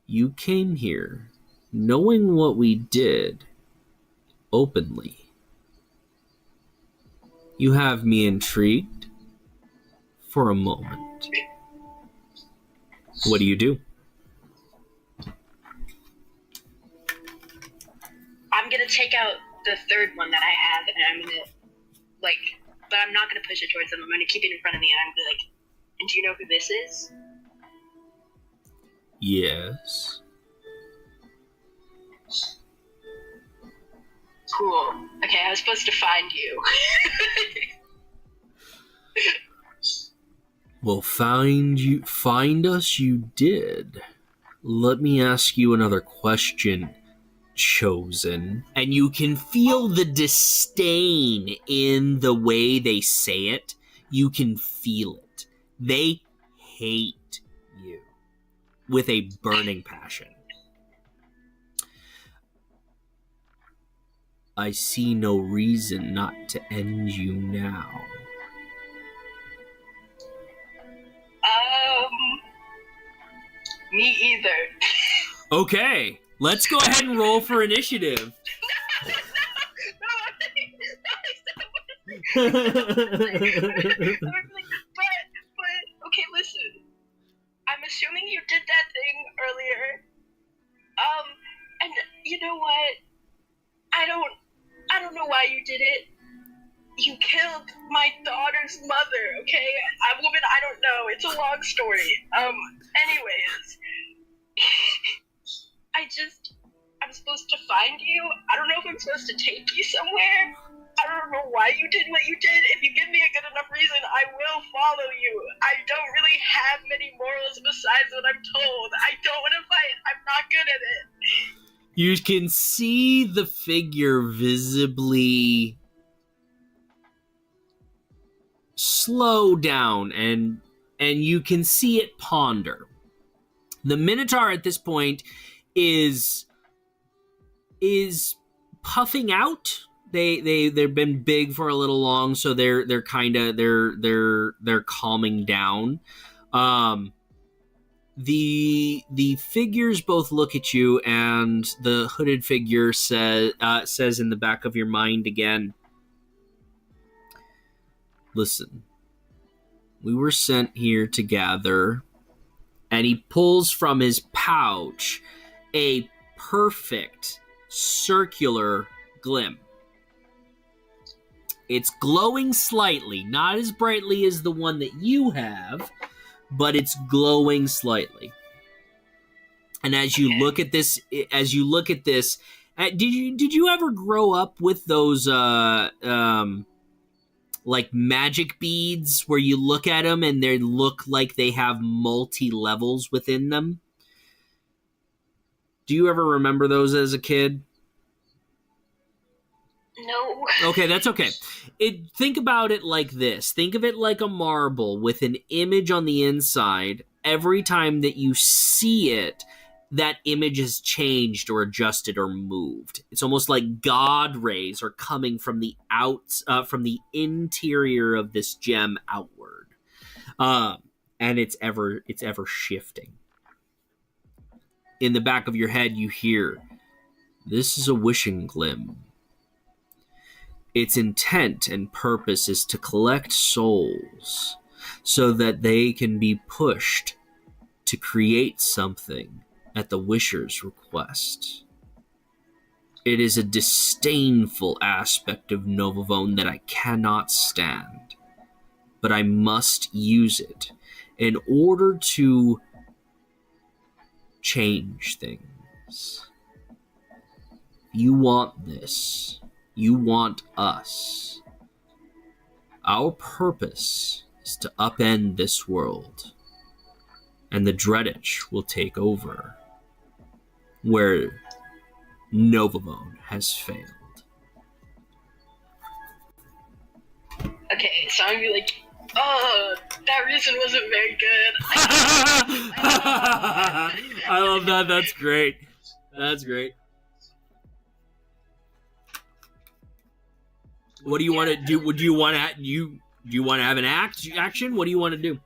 You came here knowing what we did openly. You have me intrigued for a moment. What do you do? I'm gonna take out the third one that I have, and I'm gonna but I'm not gonna push it towards them. I'm gonna keep it in front of me, and I'm gonna be like, "And do you know who this is?" Yes. Cool. Okay, I was supposed to find you. Well, find us you did. Let me ask you another question, Chosen. And you can feel the disdain in the way they say it. You can feel it. They hate you with a burning passion. I see no reason not to end you now. Me either. Okay, let's go ahead and roll for initiative. But okay, listen. I'm assuming you did that thing earlier. And you know what? I don't know why you did it, you killed my daughter's mother, okay? A woman, I don't know. It's a long story. Anyways. I'm supposed to find you. I don't know if I'm supposed to take you somewhere. I don't know why you did what you did. If you give me a good enough reason, I will follow you. I don't really have many morals besides what I'm told. I don't want to fight. I'm not good at it. You can see the figure visibly slow down, and you can see it ponder. The Minotaur at this point is puffing out. They've been big for a little long, so they're calming down. The figures both look at you, and the hooded figure says in the back of your mind again, listen, we were sent here to gather. And he pulls from his pouch a perfect circular glim. It's glowing slightly, not as brightly as the one that you have, but it's glowing slightly. And as you look at this, did you ever grow up with those like magic beads where you look at them and they look like they have multi-levels within them? Do you ever remember those as a kid? No. Okay, that's okay. Think about it like this. Think of it like a marble with an image on the inside. Every time that you see it, that image has changed or adjusted or moved. It's almost like God rays are coming from the from the interior of this gem outward, and it's ever shifting. In the back of your head, you hear, "This is a wishing glim. Its intent and purpose is to collect souls, so that they can be pushed to create something at the wisher's request. It is a disdainful aspect of Novavone that I cannot stand, but I must use it in order to change things. You want this. You want us. Our purpose is to upend this world, and the Dreaditch will take over where Novavone has failed." Okay, so I'm gonna be like, oh, that reason wasn't very good. I love that. That's great. That's great. What do you want to do? Do you want to have an action? What do you want to do?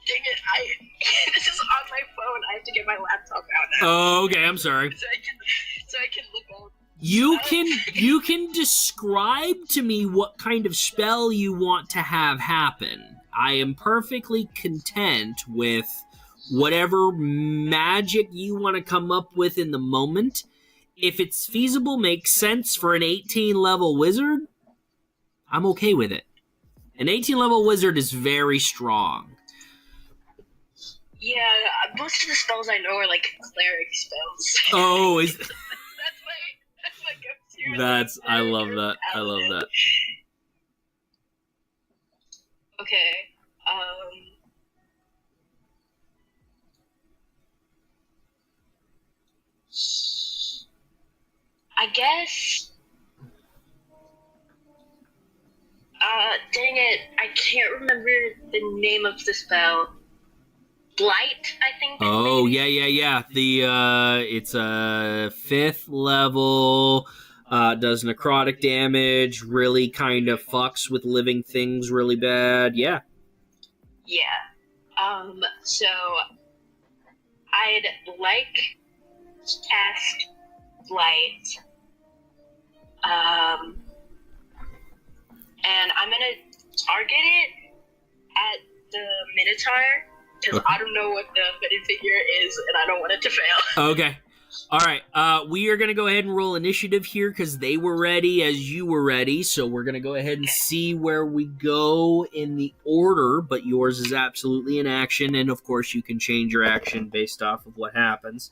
Dang it, this is on my phone. I have to get my laptop out now. Oh, okay, I'm sorry. So I can look up. You can describe to me what kind of spell you want to have happen. I am perfectly content with whatever magic you want to come up with in the moment. If it's feasible, makes sense for an 18 level wizard, I'm okay with it. An 18 level wizard is very strong. Yeah, most of the spells I know are like cleric spells. Oh, that's my go-to. I love that. I love that. Okay. I guess. Dang it! I can't remember the name of the spell. Blight, I think. Oh, yeah. It's a 5th level, does necrotic damage, really kind of fucks with living things really bad, yeah. Yeah. So, I'd like to cast Blight, and I'm gonna target it at the Minotaur, because I don't know what the hooded figure is, and I don't want it to fail. Okay. All right, we are going to go ahead and roll initiative here because they were ready as you were ready. So we're going to go ahead and see where we go in the order, but yours is absolutely in action. And, of course, you can change your action based off of what happens.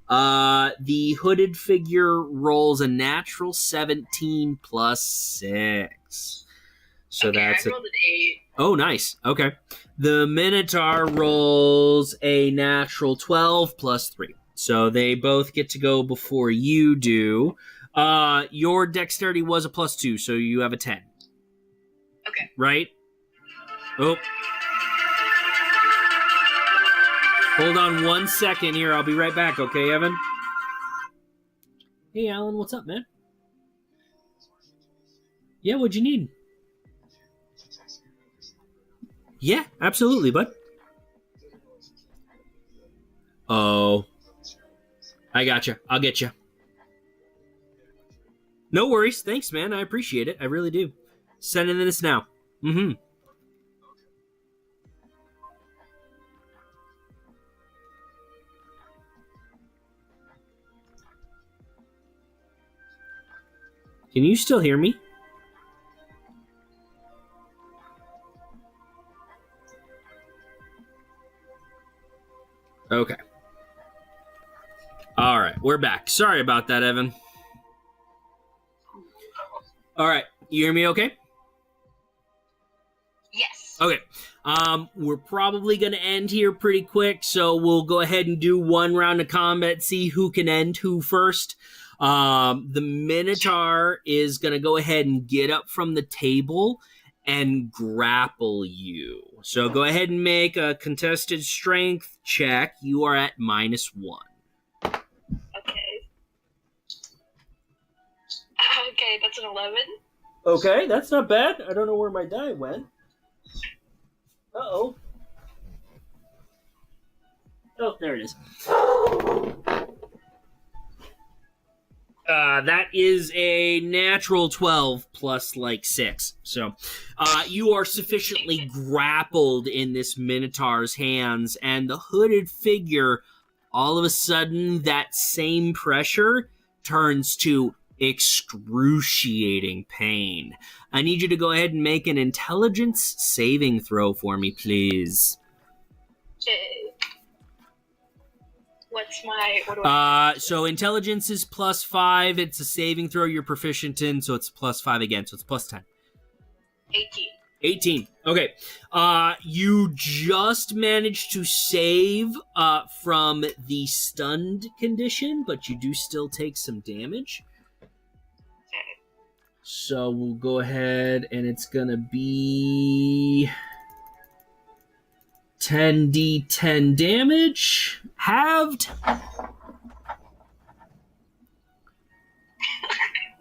The hooded figure rolls a natural 17 plus 6. So okay, that's I rolled an 8. Oh, nice. Okay. The Minotaur rolls a natural 12 plus 3. So they both get to go before you do. Your dexterity was a plus 2, so you have a 10. Okay. Right? Oh. Hold on 1 second here. I'll be right back, okay, Evan? Hey, Alan, what's up, man? Yeah, what'd you need? Yeah, absolutely, bud. Oh. I gotcha. I'll get you. No worries. Thanks, man. I appreciate it. I really do. Sending this now. Mm-hmm. Can you still hear me? Okay. All right, we're back. Sorry about that, Evan. All right, you hear me okay? Yes. Okay. We're probably going to end here pretty quick, so we'll go ahead and do one round of combat, see who can end who first. The Minotaur is going to go ahead and get up from the table and grapple you. So go ahead and make a contested strength check. You are at -1. Okay, that's an 11. Okay, that's not bad. I don't know where my die went. Uh-oh. Oh, there it is. That is a natural 12 plus, 6. So, you are sufficiently grappled in this Minotaur's hands, and the hooded figure, all of a sudden, that same pressure turns to excruciating pain. I need you to go ahead and make an intelligence saving throw for me, please. Okay. What do so intelligence is +5. It's a saving throw you're proficient in, so it's +5 again, so it's +10. 18. 18. Okay. You just managed to save from the stunned condition, but you do still take some damage. So we'll go ahead and it's going to be 10d10 damage, halved.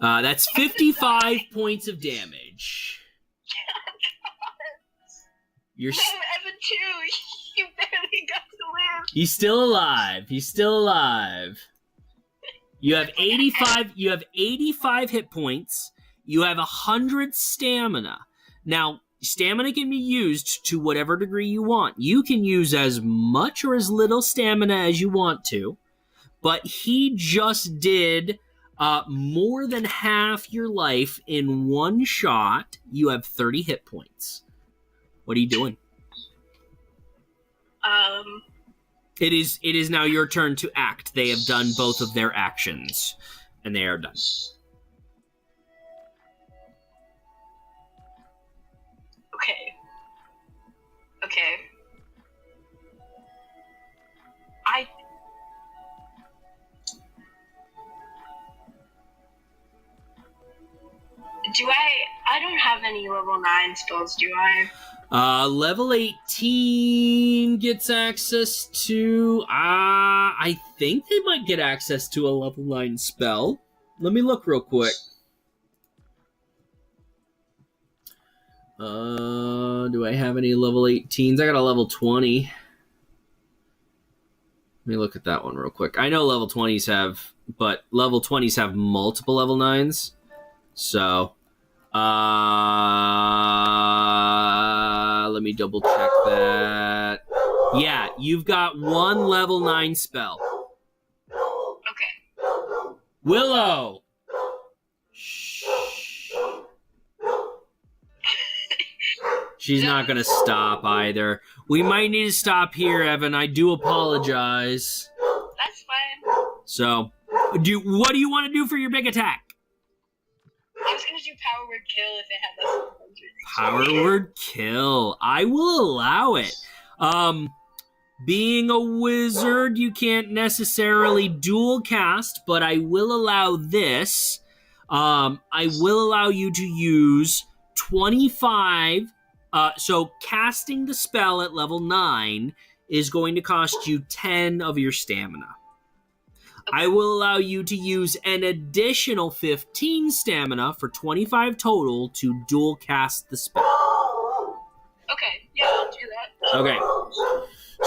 That's 55 points of damage. You're Evan too. You barely got to live. He's still alive. He's still alive. You have 85. You have 85 hit points. You have 100 stamina. Now, stamina can be used to whatever degree you want. You can use as much or as little stamina as you want to, but he just did more than half your life in one shot. You have 30 hit points. What are you doing? It is now your turn to act. They have done both of their actions, and they are done. Okay. I don't have any level 9 spells, do I? Level 18 gets access to... I think they might get access to a level 9 spell. Let me look real quick. Do I have any level 18s? I got a level 20. Let me look at that one real quick. I know level 20s have... But level 20s have multiple level 9s. So... let me double check that. Yeah, you've got one level 9 spell. Okay. Willow. Shh. She's not gonna stop either. We might need to stop here, Evan. I do apologize. That's fine. So, what do you want to do for your big attack? I was gonna do power word kill if it had less than 100. Power word kill. I will allow it. Being a wizard, you can't necessarily dual cast, but I will allow this. I will allow you to use 25. So casting the spell at level 9 is going to cost you 10 of your stamina. I will allow you to use an additional 15 stamina for 25 total to dual cast the spell. Okay, yeah, I'll do that. Okay.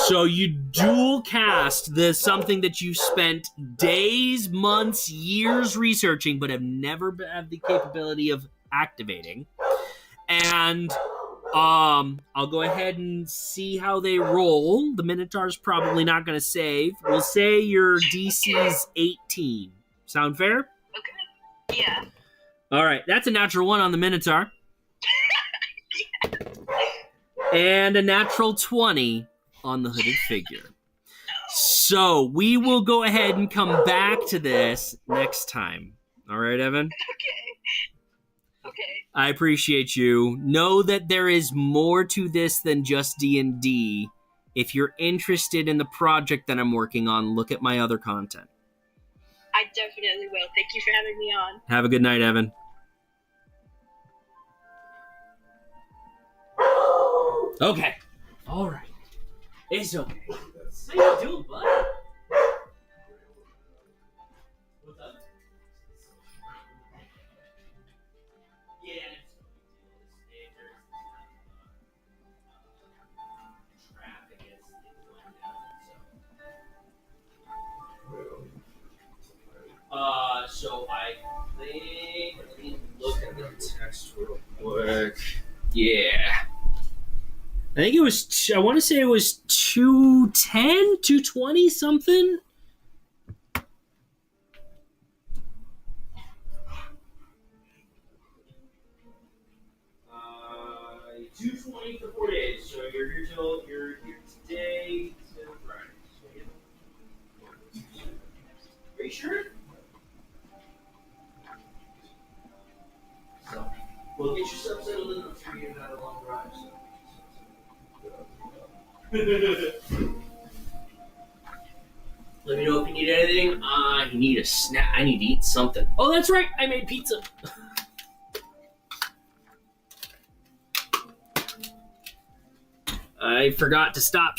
So you dual cast something that you spent days, months, years researching, but have never had the capability of activating. And I'll go ahead and see how they roll. The Minotaur's probably not going to save. We'll say your DC's 18. Sound fair? Okay. Yeah. All right, that's a natural 1 on the Minotaur. And a natural 20 on the hooded figure. So we will go ahead and come back to this next time. All right, Evan? Okay. I appreciate you. Know that there is more to this than just D&D. If you're interested in the project that I'm working on, look at my other content. I definitely will. Thank you for having me on. Have a good night, Evan. Okay. All right. It's okay. How you doing, bud? What's up? Yeah. So I think, let me look at the text real quick. Yeah. I think it was, I want to say it was 210, 220 something. Uh, 220 for 4 days. So you're here today till Friday. So, yeah. Are you sure? So, well, get yourself settled in the tree and have a long drive. So. Let me know if you need anything. You need a snack. I need to eat something. Oh, that's right. I made pizza. I forgot to stop